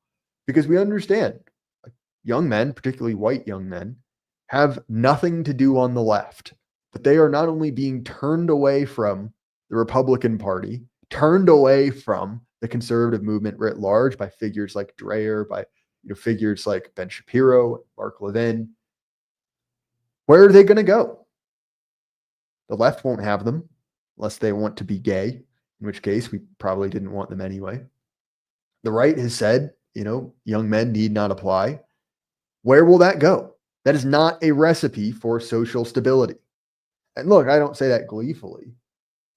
S1: Because we understand young men, particularly white young men, have nothing to do on the left. But they are not only being turned away from the Republican Party, turned away from the conservative movement writ large by figures like Dreyer, by figures like Ben Shapiro, Mark Levin. Where are they going to go? The left won't have them unless they want to be gay, in which case we probably didn't want them anyway. The right has said, young men need not apply. Where will that go? That is not a recipe for social stability. And look, I don't say that gleefully,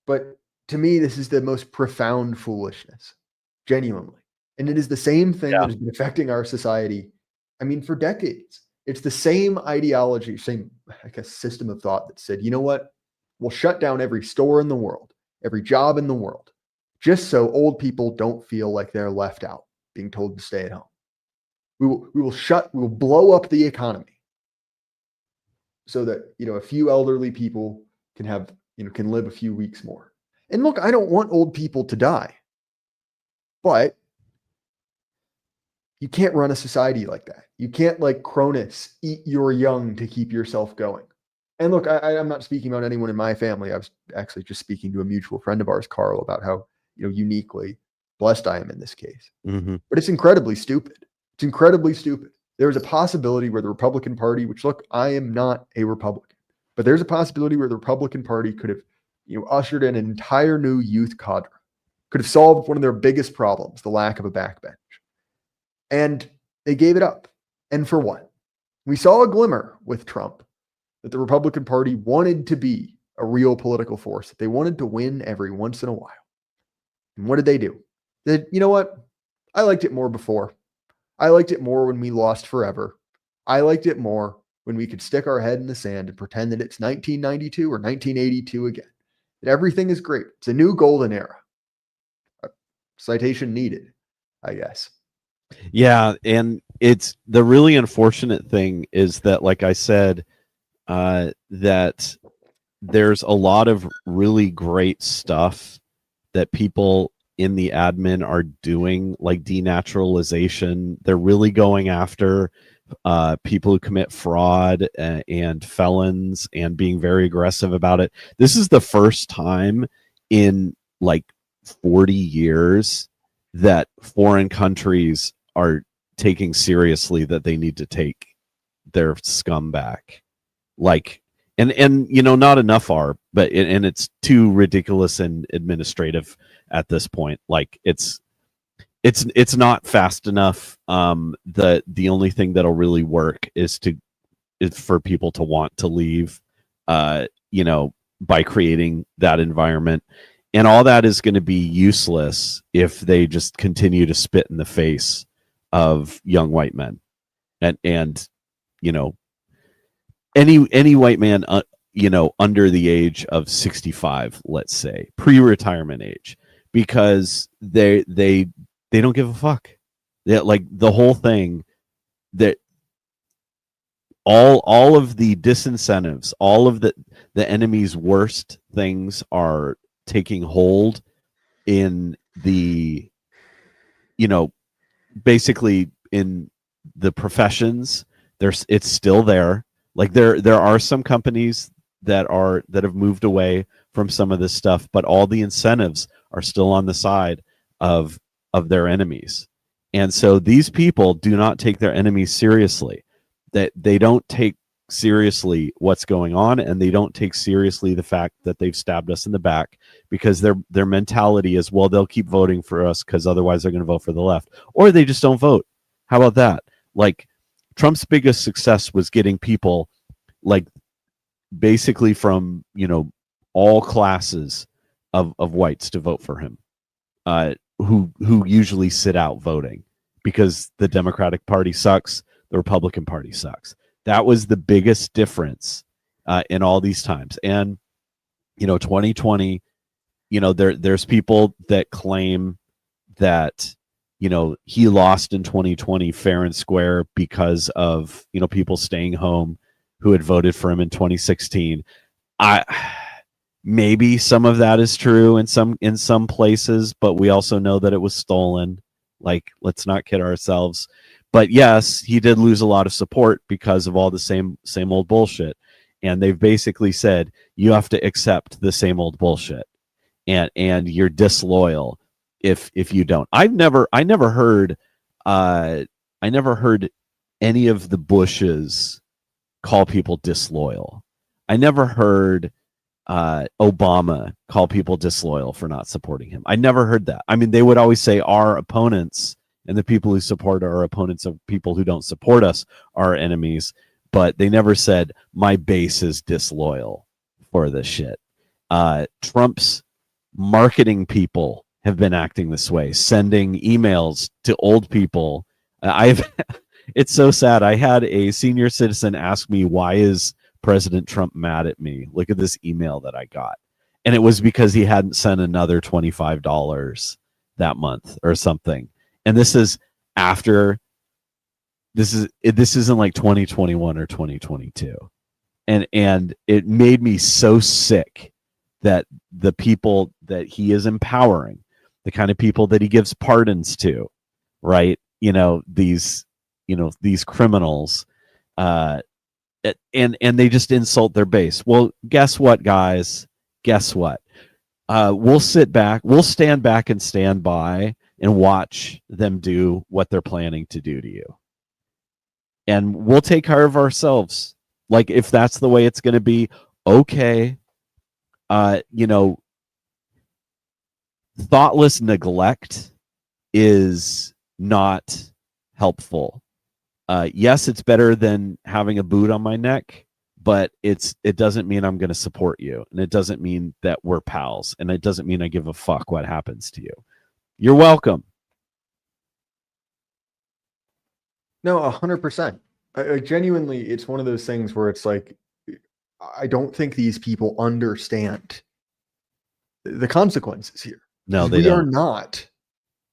S1: but to me, this is the most profound foolishness, genuinely. And it is the same thing that has been affecting our society, for decades. It's the same ideology, same, system of thought that said, you know what? We'll shut down every store in the world, every job in the world, just so old people don't feel like they're left out, being told to stay at home. We will blow up the economy so that, a few elderly people can have, can live a few weeks more. And look, I don't want old people to die, but you can't run a society like that. You can't, like Cronus, eat your young to keep yourself going. And look, I'm not speaking about anyone in my family. I was actually just speaking to a mutual friend of ours, Karl, about how, uniquely blessed I am in this case.
S2: Mm-hmm.
S1: But it's incredibly stupid. It's incredibly stupid. There's a possibility where the Republican Party, which look, I am not a Republican, but there's a possibility where the Republican Party could have, ushered in an entire new youth cadre, could have solved one of their biggest problems, the lack of a backbench. And they gave it up. And for what? We saw a glimmer with Trump that the Republican Party wanted to be a real political force, that they wanted to win every once in a while. And what did they do? They said, you know what? I liked it more before. I liked it more when we lost forever. I liked it more when we could stick our head in the sand and pretend that it's 1992 or 1982 again. That everything is great. It's a new golden era. Citation needed, I guess.
S2: Yeah, and it's the really unfortunate thing is that, like I said, that there's a lot of really great stuff that people in the admin are doing, like denaturalization. They're really going after people who commit fraud and felons, and being very aggressive about it. This is the first time in like 40 years that foreign countries are taking seriously that they need to take their scum back. Like, and you know, not enough are, but and it's too ridiculous and administrative at this point. Like, it's not fast enough. The only thing that'll really work is for people to want to leave, you know, by creating that environment. And all that is going to be useless if they just continue to spit in the face of young white men. And you know, any white man, you know, under the age of 65, let's say, pre-retirement age, because they don't give a fuck. Like, the whole thing, that all of the disincentives, all of the enemy's worst things are taking hold in the, you know, basically in the professions. It's still there. Like, there are some companies that have moved away from some of this stuff, but all the incentives are still on the side of their enemies. And so these people do not take their enemies seriously. That they don't take seriously what's going on, and they don't take seriously the fact that they've stabbed us in the back, because their mentality is, well, they'll keep voting for us because otherwise they're going to vote for the left, or they just don't vote. How about that? Like, Trump's biggest success was getting people, like, basically from, you know, all classes of whites to vote for him, who usually sit out voting because the Democratic Party sucks, the Republican Party sucks. That was the biggest difference in all these times. And, you know, 2020, you know, there's people that claim that, you know, he lost in 2020 fair and square because of, you know, people staying home who had voted for him in 2016. Maybe some of that is true in some places, but we also know that it was stolen. Like, let's not kid ourselves. But yes, he did lose a lot of support because of all the same old bullshit. And they've basically said, you have to accept the same old bullshit, and you're disloyal if you don't. I never heard any of the Bushes call people disloyal. I never heard Obama call people disloyal for not supporting him. I never heard that. I mean, they would always say our opponents, and the people who support our opponents of people who don't support us are enemies, but they never said my base is disloyal for this shit. Trump's marketing people have been acting this way, sending emails to old people. It's so sad. I had a senior citizen ask me, why is President Trump mad at me? Look at this email that I got. And it was because he hadn't sent another $25 that month or something. And this is after, this isn't like 2021 or 2022. And it made me so sick that the people that he is empowering, the kind of people that he gives pardons to, right? These criminals, and they just insult their base. Well, guess what, guys? Guess what? We'll stand back and stand by and watch them do what they're planning to do to you. And we'll take care of ourselves. Like, if that's the way it's going to be, okay. Thoughtless neglect is not helpful. Yes, it's better than having a boot on my neck, but it doesn't mean I'm going to support you, and it doesn't mean that we're pals, and it doesn't mean I give a fuck what happens to you. You're welcome.
S1: No, 100%. Genuinely, it's one of those things where it's like, I don't think these people understand the consequences here.
S2: No, they don't.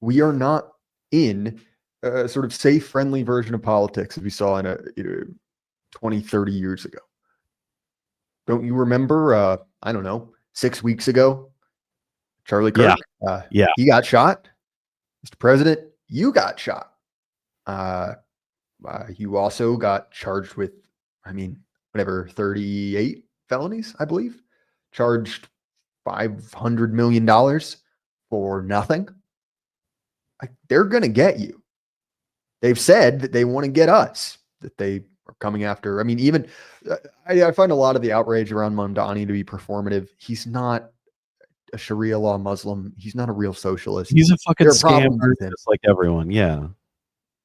S1: We are not in a sort of safe, friendly version of politics as we saw in 20, 30 years ago. Don't you remember, I don't know, 6 weeks ago, Charlie
S2: Yeah.
S1: Kirk,
S2: Yeah.
S1: he got shot. Mr. President, you got shot. You also got charged with, I mean, whatever, 38 felonies, I believe. Charged $500 million for nothing. They're going to get you. They've said that they want to get us, that they are coming after. I mean, even I find a lot of the outrage around Mamdani to be performative. He's not a Sharia law Muslim. He's not a real socialist.
S2: He's a fucking
S1: There are problems
S2: scammer,
S1: with him.
S2: just like everyone. Yeah.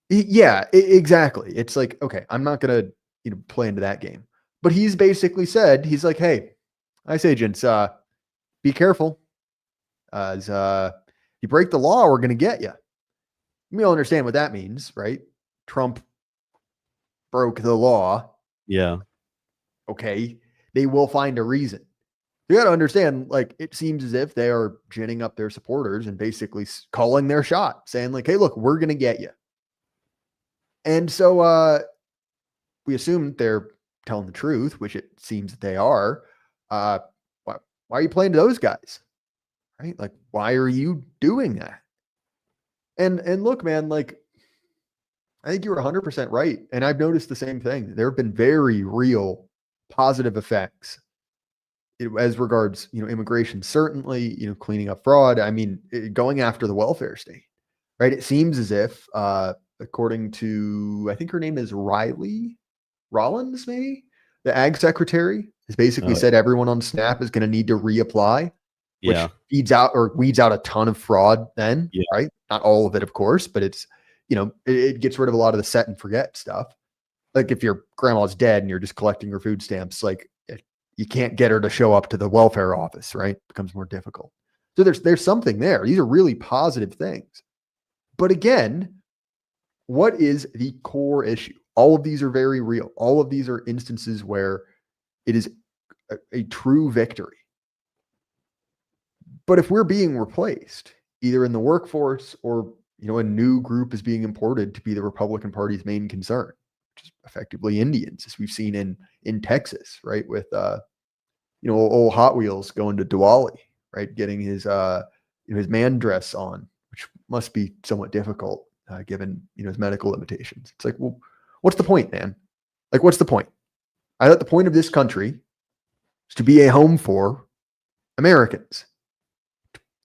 S1: Yeah, exactly. It's like, okay, I'm not going to, play into that game. But he's basically said, he's like, hey, ICE agents, be careful. As you break the law, we're going to get you. We all understand what that means, right? Trump broke the law.
S2: Yeah.
S1: Okay, they will find a reason. You got to understand, like, it seems as if they are ginning up their supporters and basically calling their shot, saying like, hey, look, we're going to get you. And so we assume they're telling the truth, which it seems that they are. Why are you playing to those guys? Right? Like, why are you doing that? And look, man, like, I think you were 100% right. And I've noticed the same thing. There have been very real positive effects as regards, immigration, certainly, cleaning up fraud. I mean, going after the welfare state, right? It seems as if, according to, I think her name is Riley Rollins, maybe the ag secretary has basically said everyone on SNAP is going to need to reapply, which weeds out a ton of fraud then, right? Not all of it, of course, but it's, it gets rid of a lot of the set and forget stuff. Like if your grandma's dead and you're just collecting her food stamps, like you can't get her to show up to the welfare office, right? It becomes more difficult. So there's something there. These are really positive things. But again, what is the core issue? All of these are very real. All of these are instances where it is a true victory. But if we're being replaced, either in the workforce or, a new group is being imported to be the Republican Party's main concern, which is effectively Indians, as we've seen in Texas, right? With, old Hot Wheels going to Diwali, right? Getting his man dress on, which must be somewhat difficult given, his medical limitations. It's like, well, what's the point, man? Like, what's the point? I thought the point of this country is to be a home for Americans.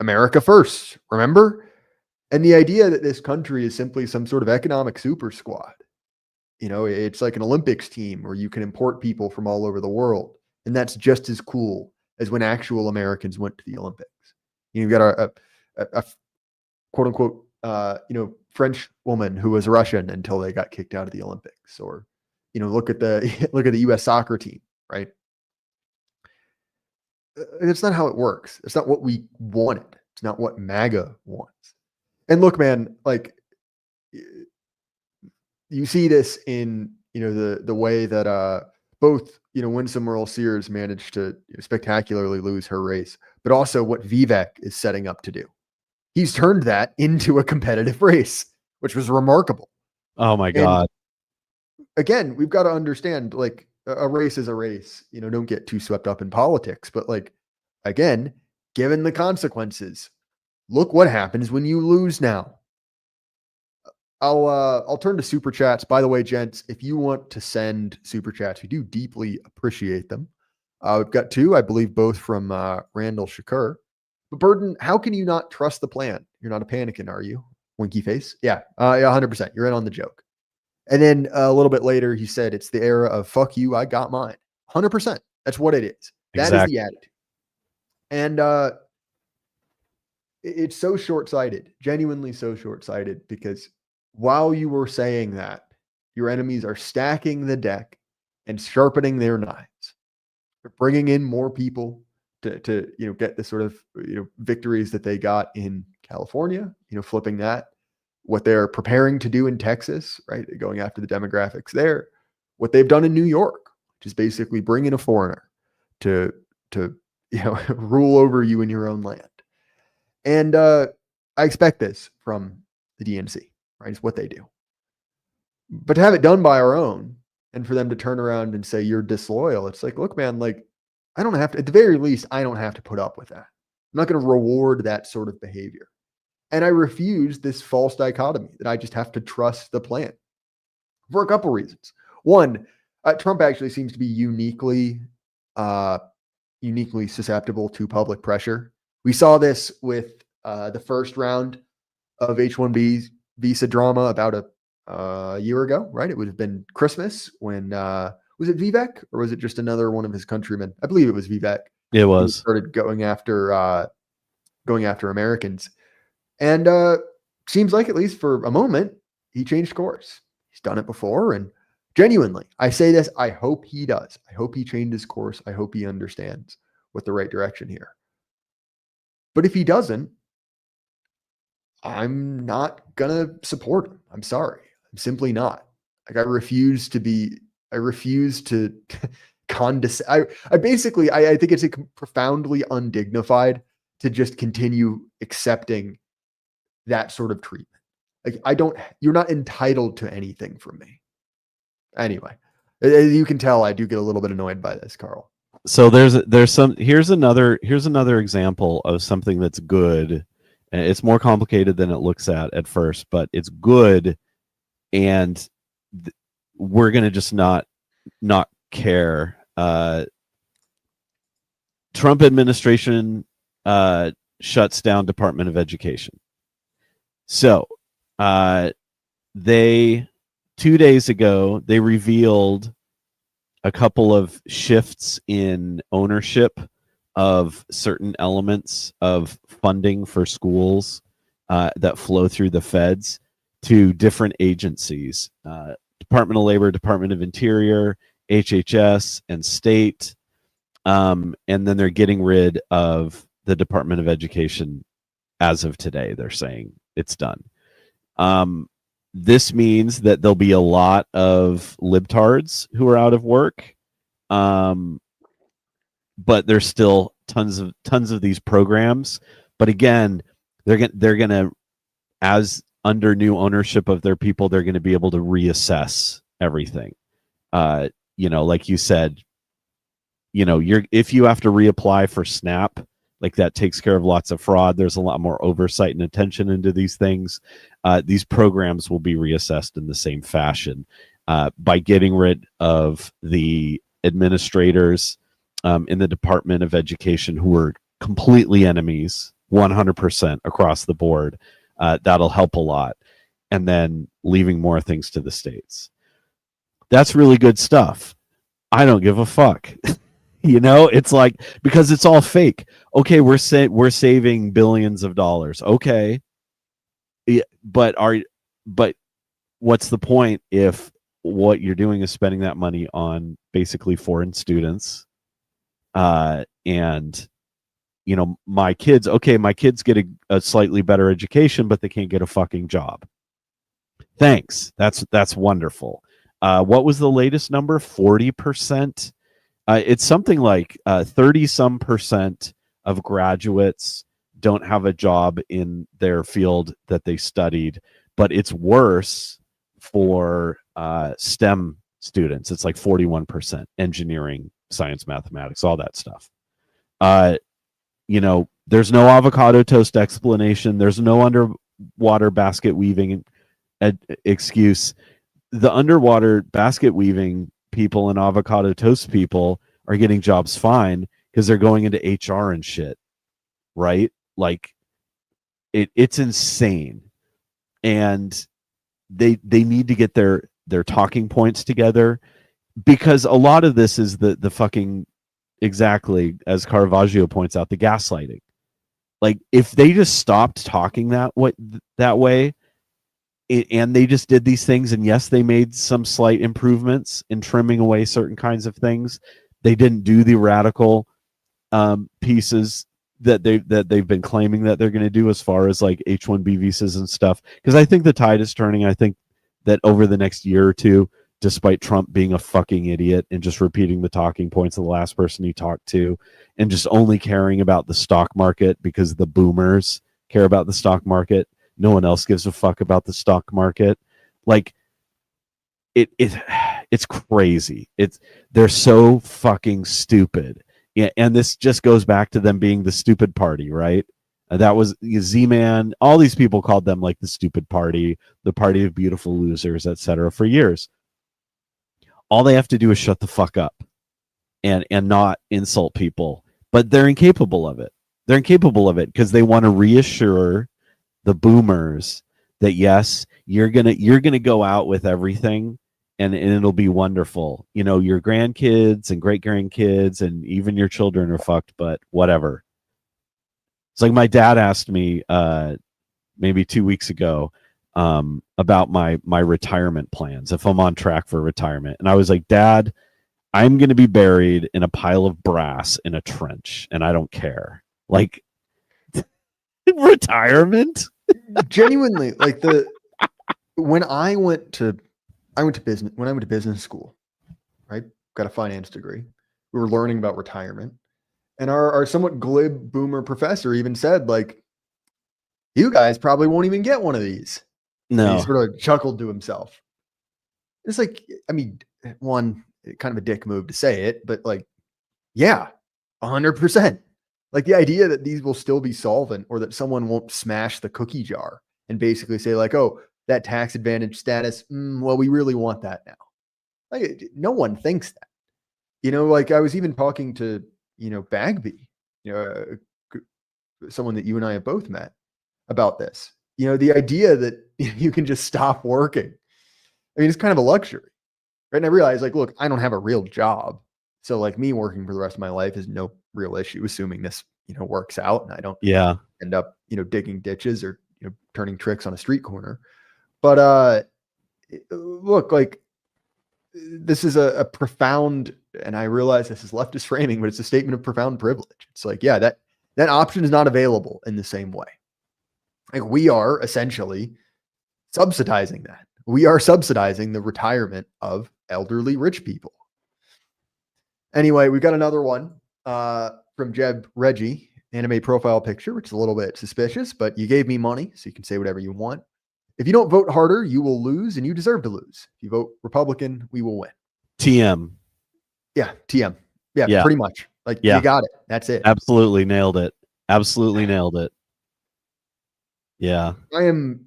S1: America first, remember? And the idea that this country is simply some sort of economic super squad, it's like an Olympics team where you can import people from all over the world. And that's just as cool as when actual Americans went to the Olympics. You've got a quote unquote, French woman who was Russian until they got kicked out of the Olympics, or, look at the US soccer team, right? It's not how it works. It's not what we wanted. It's not what MAGA wants. And look, man, like you see this in, the way that both, Winsome Earl Sears managed to spectacularly lose her race, but also what Vivek is setting up to do. He's turned that into a competitive race, which was remarkable.
S2: Oh my God.
S1: And again, we've got to understand, like, a race is a race, don't get too swept up in politics, but like, again, given the consequences, look what happens when you lose now. I'll turn to super chats. By the way, gents, if you want to send super chats, we do deeply appreciate them. We've got two, I believe, both from Randall Shakur. But Burden, how can you not trust the plan? You're not a panicking, are you? Winky face. Yeah, 100%. You're in on the joke. And then a little bit later, he said, it's the era of fuck you, I got mine. 100%. That's what it is. That is the attitude. And it's so short-sighted, genuinely so short-sighted, because while you were saying that, your enemies are stacking the deck and sharpening their knives. They're bringing in more people to get the sort of victories that they got in California, flipping that. What they're preparing to do in Texas, right? Going after the demographics there. What they've done in New York, which is basically bring in a foreigner to rule over you in your own land. And I expect this from the DNC, right? It's what they do. But to have it done by our own and for them to turn around and say you're disloyal, it's like, look, man, like, I don't have to, at the very least, I don't have to put up with that. I'm not going to reward that sort of behavior. And I refuse this false dichotomy that I just have to trust the plan for a couple reasons. One, Trump actually seems to be uniquely susceptible to public pressure. We saw this with the first round of H-1B visa drama about a year ago, right? It would have been Christmas when was it Vivek or was it just another one of his countrymen? I believe it was Vivek.
S2: It was.
S1: He started going after Americans, and seems like at least for a moment he changed course. He's done it before, and genuinely, I say this, I hope he does. I hope he changed his course. I hope he understands what the right direction here. But if he doesn't, I'm not gonna support him. I'm sorry. I'm simply not. Like I refuse to condescend. I basically, I think it's profoundly undignified to just continue accepting that sort of treatment. Like you're not entitled to anything from me. Anyway, as you can tell, I do get a little bit annoyed by this, Karl.
S2: So here's another example of something that's good. It's more complicated than it looks at first, but it's good, and we're gonna just not care. Trump administration shuts down Department of Education. So they 2 days ago they revealed a couple of shifts in ownership of certain elements of funding for schools that flow through the feds to different agencies, Department of Labor, Department of Interior, HHS, and state. And then they're getting rid of the Department of Education as of today. They're saying it's done. This means that there'll be a lot of libtards who are out of work. But there's still tons of these programs. But again, they're gonna, as under new ownership of their people, they're going to be able to reassess everything. Like you said, if you have to reapply for SNAP, like that takes care of lots of fraud. There's a lot more oversight and attention into these things. These programs will be reassessed in the same fashion by getting rid of the administrators in the Department of Education who are completely enemies, 100% across the board. That'll help a lot. And then leaving more things to the states. That's really good stuff. I don't give a fuck. It's like, because it's all fake. Okay, we're saving billions of dollars. Okay. Yeah, but what's the point if what you're doing is spending that money on basically foreign students? And my kids get a slightly better education, but they can't get a fucking job. Thanks. That's wonderful. What was the latest number? 40%. It's something like 30-some percent of graduates don't have a job in their field that they studied, but it's worse for STEM students. It's like 41%, engineering, science, mathematics, all that stuff. There's no avocado toast explanation. There's no underwater basket weaving excuse. The underwater basket weaving people and avocado toast people are getting jobs fine because they're going into HR and shit, right? Like it's insane. And they need to get their talking points together, because a lot of this is the fucking, exactly as Caravaggio points out, the gaslighting. Like if they just stopped talking that way, and they just did these things, and yes, they made some slight improvements in trimming away certain kinds of things. They didn't do the radical pieces that they've been claiming that they're going to do, as far as like H-1B visas and stuff. Because I think the tide is turning. I think that over the next year or two, despite Trump being a fucking idiot and just repeating the talking points of the last person he talked to, and just only caring about the stock market because the boomers care about the stock market. No one else gives a fuck about the stock market. Like it's crazy. They're so fucking stupid. Yeah, and this just goes back to them being the stupid party, right? That was Z-Man. All these people called them like the stupid party, the party of beautiful losers, etc. for years. All they have to do is shut the fuck up and not insult people. But they're incapable of it. They're incapable of it because they want to reassure the boomers that yes, you're gonna go out with everything and it'll be wonderful. You know, your grandkids and great grandkids and even your children are fucked, but whatever. It's like my dad asked me maybe 2 weeks ago about my retirement plans, if I'm on track for retirement. And I was like, Dad, I'm going to be buried in a pile of brass in a trench, and I don't care. Like, retirement?
S1: Genuinely, like when I went to business school, right? Got a finance degree. We were learning about retirement. And our somewhat glib boomer professor even said, like, you guys probably won't even get one of these. And he
S2: No.
S1: sort of chuckled to himself. It's like, I mean, one, kind of a dick move to say it, but like, yeah, 100%. Like the idea that these will still be solvent or that someone won't smash the cookie jar and basically say like, oh, that tax advantage status, well, we really want that now. Like, no one thinks that. You know, like I was even talking to, Bagby, someone that you and I have both met about this. You know, the idea that you can just stop working. I mean, it's kind of a luxury, right? And I realized, like, look, I don't have a real job. So, like, me working for the rest of my life is no real issue, assuming this, works out and I don't end up, digging ditches or, turning tricks on a street corner. But look, like, this is a profound, and I realize this is leftist framing, but it's a statement of profound privilege. It's like, yeah, that option is not available in the same way. Like we are essentially subsidizing that. We are subsidizing the retirement of elderly rich people. Anyway, we've got another one from Jeb Reggie, anime profile picture, which is a little bit suspicious, but you gave me money, so you can say whatever you want. If you don't vote harder, you will lose, and you deserve to lose. If you vote Republican, we will win.
S2: TM.
S1: Yeah, TM. Yeah, pretty much. Like, you got it. That's it.
S2: Absolutely nailed it. Absolutely nailed it. Yeah.
S1: I am,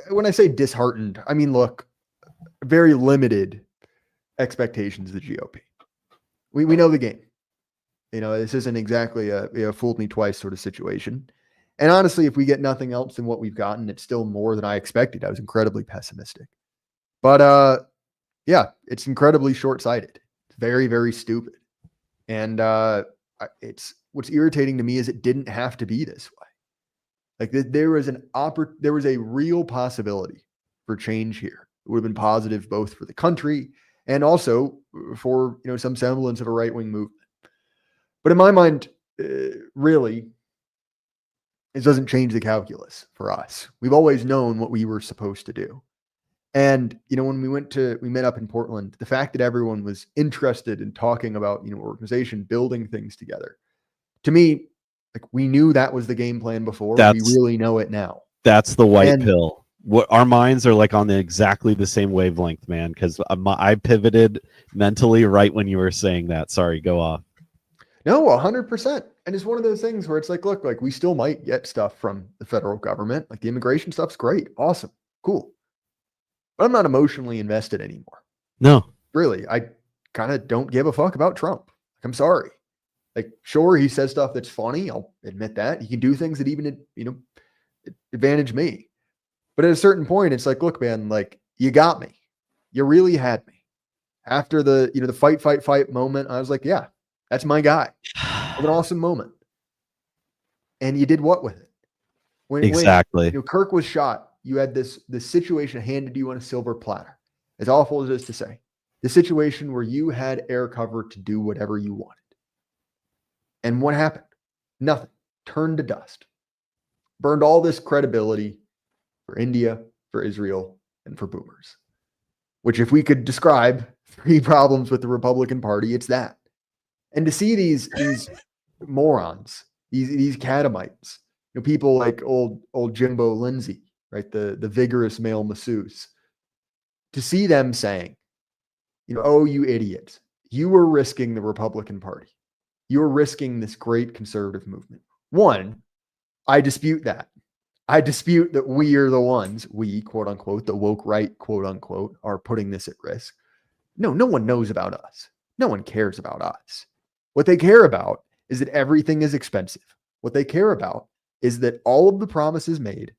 S1: when I say disheartened, I mean, look, very limited expectations of the GOP. We know the game. This isn't exactly a fooled me twice sort of situation. And honestly, if we get nothing else than what we've gotten, it's still more than I expected. I was incredibly pessimistic. But yeah, it's incredibly short-sighted. It's very, very stupid. And it's what's irritating to me is it didn't have to be this way. Like there was a real possibility for change here. It would have been positive both for the country and also for some semblance of a right-wing movement. But in my mind, really, it doesn't change the calculus for us. We've always known what we were supposed to do. And, when we met up in Portland, the fact that everyone was interested in talking about, organization, building things together, to me, like we knew that was the game plan before. We really know it now.
S2: That's the white pill. What our minds are like on exactly the same wavelength, man. Because I pivoted mentally right when you were saying that. Sorry, go off.
S1: No, 100%. And it's one of those things where it's like, look, like we still might get stuff from the federal government. Like the immigration stuff's great. Awesome. Cool. But I'm not emotionally invested anymore.
S2: No.
S1: Really. I kind of don't give a fuck about Trump. Like, I'm sorry. Like, sure, he says stuff that's funny. I'll admit that. He can do things that even, advantage me. But at a certain point, it's like, look, man, like you got me. You really had me. After the, the fight moment, I was like, yeah, that's my guy. It was an awesome moment. And you did what with it? When Kirk was shot, you had this situation handed to you on a silver platter. As awful as it is to say, the situation where you had air cover to do whatever you wanted. And what happened? Nothing. Turned to dust. Burned all this credibility for India, for Israel, and for boomers. Which, if we could describe 3 problems with the Republican Party, it's that. And to see these morons, these catamites, people like old Jimbo Lindsay, right? The vigorous male masseuse, to see them saying, oh, you idiots, you were risking the Republican Party. you're risking this great conservative movement. One, I dispute that. I dispute that we are the ones, we, quote unquote, the woke right, quote unquote, are putting this at risk. No, no one knows about us. No one cares about us. What they care about is that everything is expensive. What they care about is that all of the promises made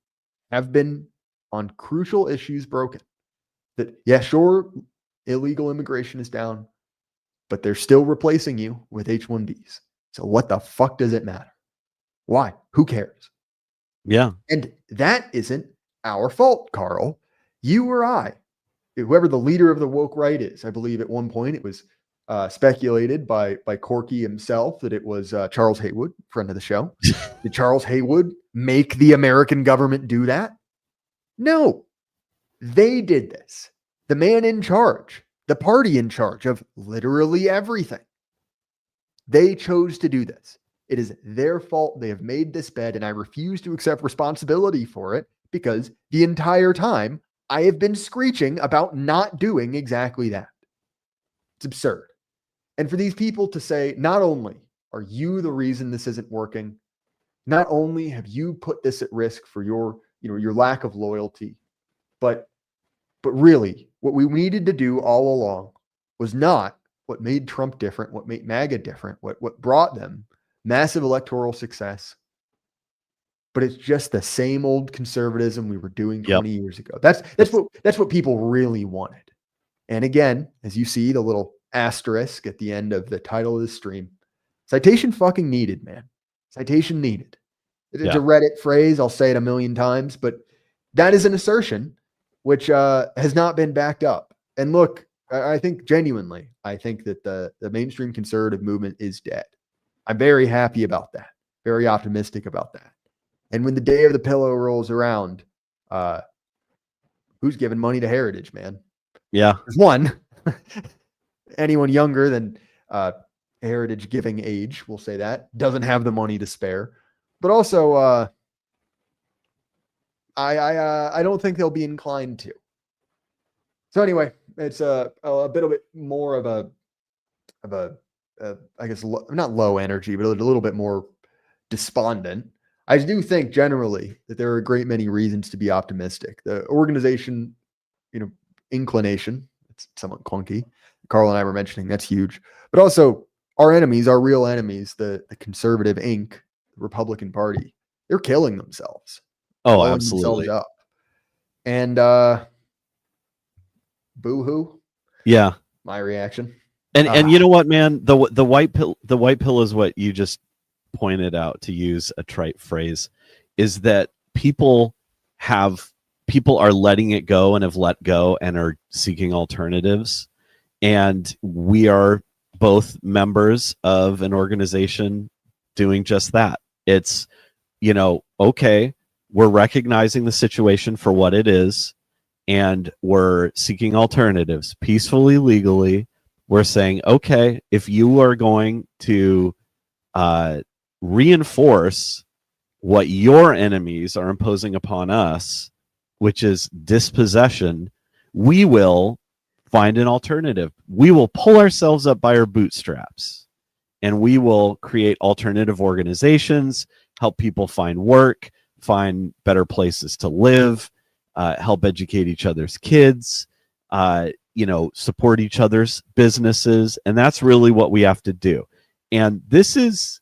S1: have been on crucial issues broken. That, yeah, sure, illegal immigration is down, but they're still replacing you with H-1Bs. So what the fuck does it matter? Why? Who cares?
S2: Yeah.
S1: And that isn't our fault, Karl. You or I, whoever the leader of the woke right is. I believe at one point it was speculated by Corky himself that it was Charles Haywood, friend of the show. Did Charles Haywood make the American government do that? No, they did this. The man in charge, the party in charge of literally everything. They chose to do this. It is their fault. They have made this bed, and I refuse to accept responsibility for it because the entire time I have been screeching about not doing exactly that. It's absurd. And for these people to say, not only are you the reason this isn't working, not only have you put this at risk for your lack of loyalty, but really what we needed to do all along was not what made Trump different, what made MAGA different, what brought them massive electoral success. But it's just the same old conservatism we were doing 20 years ago. That's what people really wanted. And again, as you see the little asterisk at the end of the title of the stream, citation fucking needed, man. Citation needed. It's a Reddit phrase. I'll say it a million times, but that is an assertion which has not been backed up. And look, I think genuinely, I think that the mainstream conservative movement is dead. I'm very happy about that. Very optimistic about that. And when the day of the pillow rolls around, who's giving money to Heritage, man?
S2: Yeah.
S1: There's one. Anyone younger than Heritage giving age, we'll say that, doesn't have the money to spare. But also, I don't think they'll be inclined to. So anyway, it's a bit more of a I guess not low energy, but a little bit more despondent. I do think generally that there are a great many reasons to be optimistic. The organization, inclination, it's somewhat clunky. Karl and I were mentioning that's huge, but also our enemies, our real enemies, the conservative Inc., the Republican Party, they're killing themselves.
S2: Oh, absolutely.
S1: Themselves up. And boo-hoo.
S2: Yeah.
S1: My reaction.
S2: And you know what, man? The white pill is what you just pointed out, to use a trite phrase, is that people are letting it go and have let go and are seeking alternatives. And we are both members of an organization doing just that. It's, okay, we're recognizing the situation for what it is, and we're seeking alternatives peacefully, legally. We're saying, okay, if you are going to reinforce what your enemies are imposing upon us, which is dispossession, we will find an alternative. We will pull ourselves up by our bootstraps, and we will create alternative organizations, help people find work, find better places to live, help educate each other's kids, support each other's businesses. And that's really what we have to do. And this is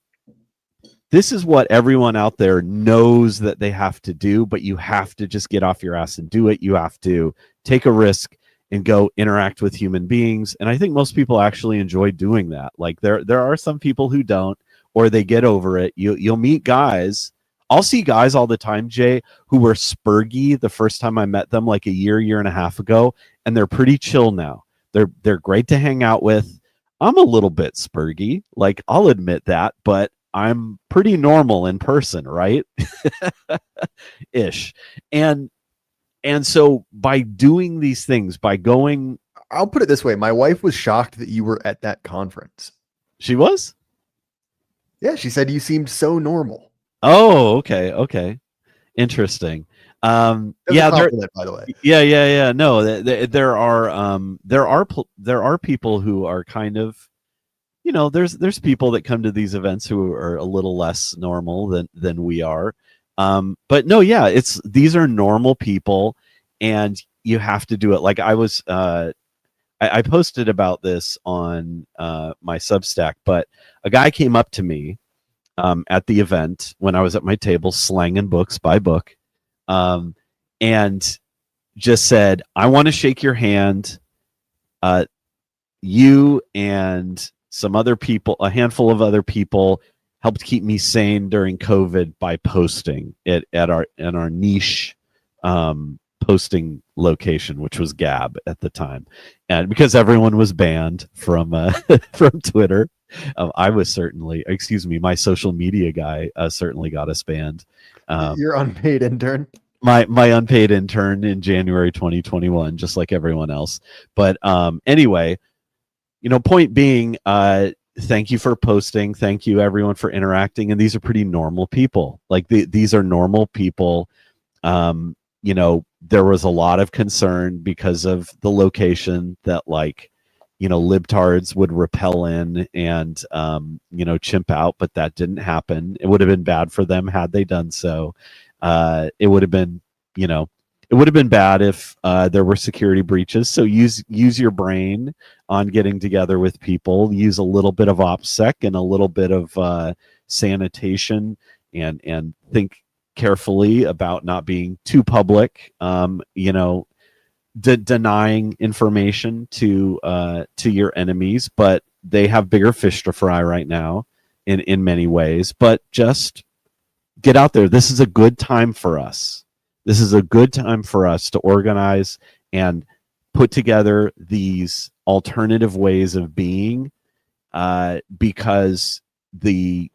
S2: what everyone out there knows that they have to do, but you have to just get off your ass and do it. You have to take a risk and go interact with human beings. And I think most people actually enjoy doing that. Like there are some people who don't, or they get over it. You'll meet guys. I'll see guys all the time, Jay, who were spurgy the first time I met them, like a year and a half ago, and they're pretty chill now. They're great to hang out with. I'm a little bit spurgy, like I'll admit that, but I'm pretty normal in person, right? Ish. And so by doing these things, by going,
S1: I'll put it this way. My wife was shocked that you were at that conference.
S2: She was?
S1: Yeah, she said you seemed so normal.
S2: Oh, okay. Interesting.
S1: That's a compliment, by the way.
S2: Yeah. No, there are people who are kind of, there's people that come to these events who are a little less normal than we are. But no, yeah, these are normal people, and you have to do it. Like I posted about this on my Substack, but a guy came up to me at the event when I was at my table slanging books by book, and just said, "I want to shake your hand. You and some other people, a handful of other people, helped keep me sane during COVID by posting it at our niche posting location, which was Gab at the time, and because everyone was banned from from Twitter, I was certainly, my social media guy certainly got us banned.
S1: Your unpaid intern.
S2: My unpaid intern in January 2021, just like everyone else. But anyway, point being, thank you for posting. Thank you everyone for interacting. And these are pretty normal people. Like these are normal people. There was a lot of concern because of the location that libtards would repel in and chimp out, but that didn't happen. It would have been bad for them had they done so. It would have been, it would have been bad if there were security breaches. So use your brain on getting together with people. Use a little bit of OPSEC and a little bit of sanitation, and think carefully about not being too public. Denying information to your enemies, but they have bigger fish to fry right now in many ways. But just get out there. This is a good time for us. This is a good time for us to organize and put together these alternative ways of being, because the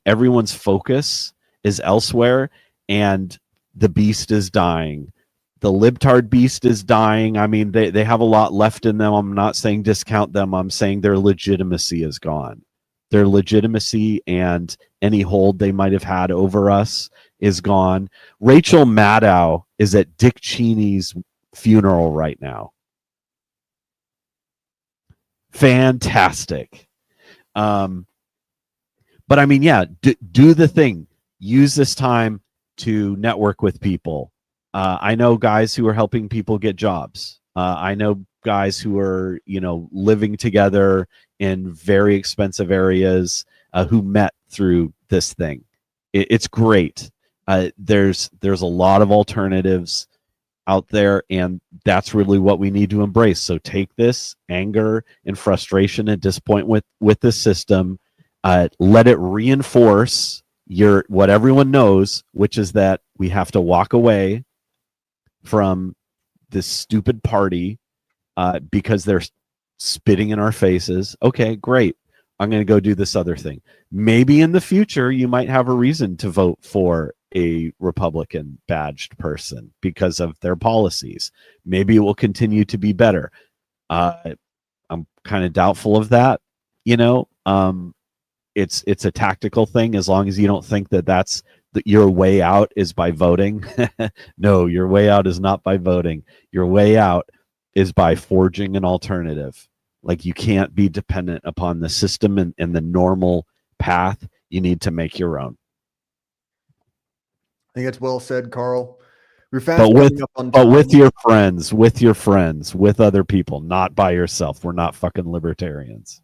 S2: everyone's focus is elsewhere, and the beast is dying. The libtard beast is dying. I mean, they have a lot left in them. I'm not saying discount them. I'm saying their legitimacy is gone. Their legitimacy and any hold they might have had over us is gone. Rachel Maddow is at Dick Cheney's funeral right now. Fantastic. But I mean, yeah, do the thing. Use this time to network with people. I know guys who are helping people get jobs. I know guys who are, living together in very expensive areas, who met through this thing. It's great. There's a lot of alternatives out there, and that's really what we need to embrace. So take this anger and frustration and disappointment with the system, let it reinforce what everyone knows, which is that we have to walk away from this stupid party because they're spitting in our faces. Okay, great. I'm going to go do this other thing. Maybe in the future, you might have a reason to vote for a Republican badged person because of their policies. Maybe it will continue to be better. I'm kind of doubtful of that. It's a tactical thing, as long as you don't think that's your way out is by voting. No, your way out is not by voting. Your way out is by forging an alternative. Like, you can't be dependent upon the system and the normal path. You need to make your own.
S1: I think that's well said, Karl. We're
S2: But with your friends, with other people, not by yourself. We're not fucking libertarians.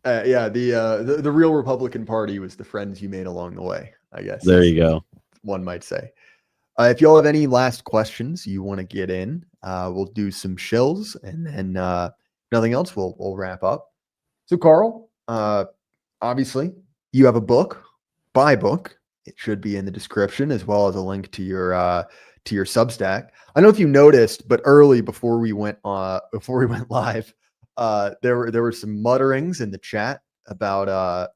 S1: Yeah, the real Republican Party was the friends you made along the way, I guess.
S2: There you go.
S1: One might say. If y'all have any last questions you want to get in, we'll do some shills, and then nothing else, we'll wrap up. So, Karl, obviously, you have a book. Buy a book. It should be in the description, as well as a link to your Substack. I don't know if you noticed, but early before we went live, there were some mutterings in the chat about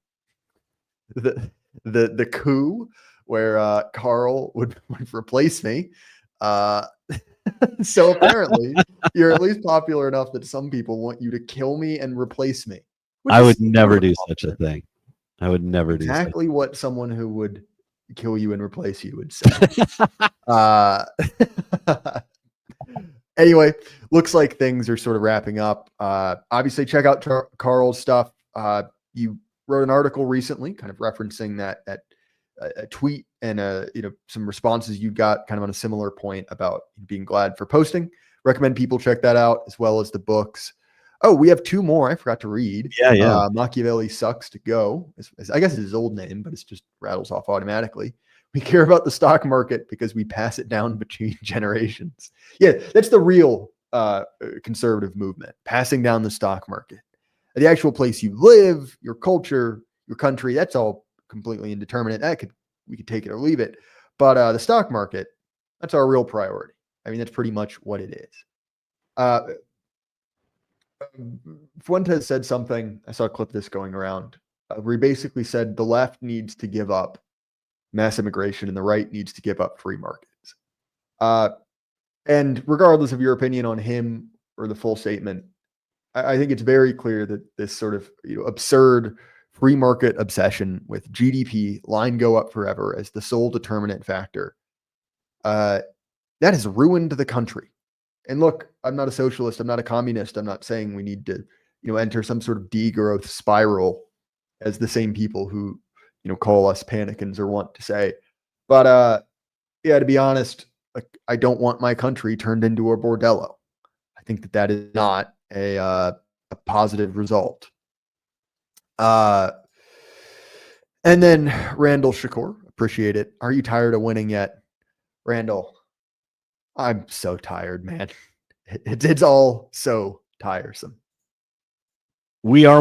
S1: the coup where Karl would replace me. So apparently you're at least popular enough that some people want you to kill me and replace me.
S2: I would never do such a thing. I would never do
S1: exactly what someone who would kill you and replace you would say. Anyway, looks like things are sort of wrapping up. Obviously, check out Karl's stuff. You wrote an article recently, kind of referencing that a tweet and some responses you got kind of on a similar point about being glad for posting. Recommend people check that out, as well as the books. Oh, we have 2 more I forgot to read.
S2: Yeah.
S1: Machiavelli Sucks to Go. I guess it's his old name, but it's just rattles off automatically. We care about the stock market because we pass it down between generations. Yeah, that's the real conservative movement, passing down the stock market. The actual place you live, your culture, your country, that's all completely indeterminate. We could take it or leave it. But the stock market, that's our real priority. I mean, that's pretty much what it is. Fuentes said something, I saw a clip of this going around, where he basically said the left needs to give up mass immigration and the right needs to give up free markets. And regardless of your opinion on him or the full statement, I think it's very clear that this sort of absurd free market obsession with GDP, line go up forever as the sole determinant factor, that has ruined the country. And look, I'm not a socialist. I'm not a communist. I'm not saying we need to, enter some sort of degrowth spiral, as the same people who, call us panicans or want to say. But yeah, to be honest, like, I don't want my country turned into a bordello. I think that is not a positive result. And then Randall Shakur, appreciate it. Are you tired of winning yet? Randall, I'm so tired, man. It's all so tiresome.
S2: We are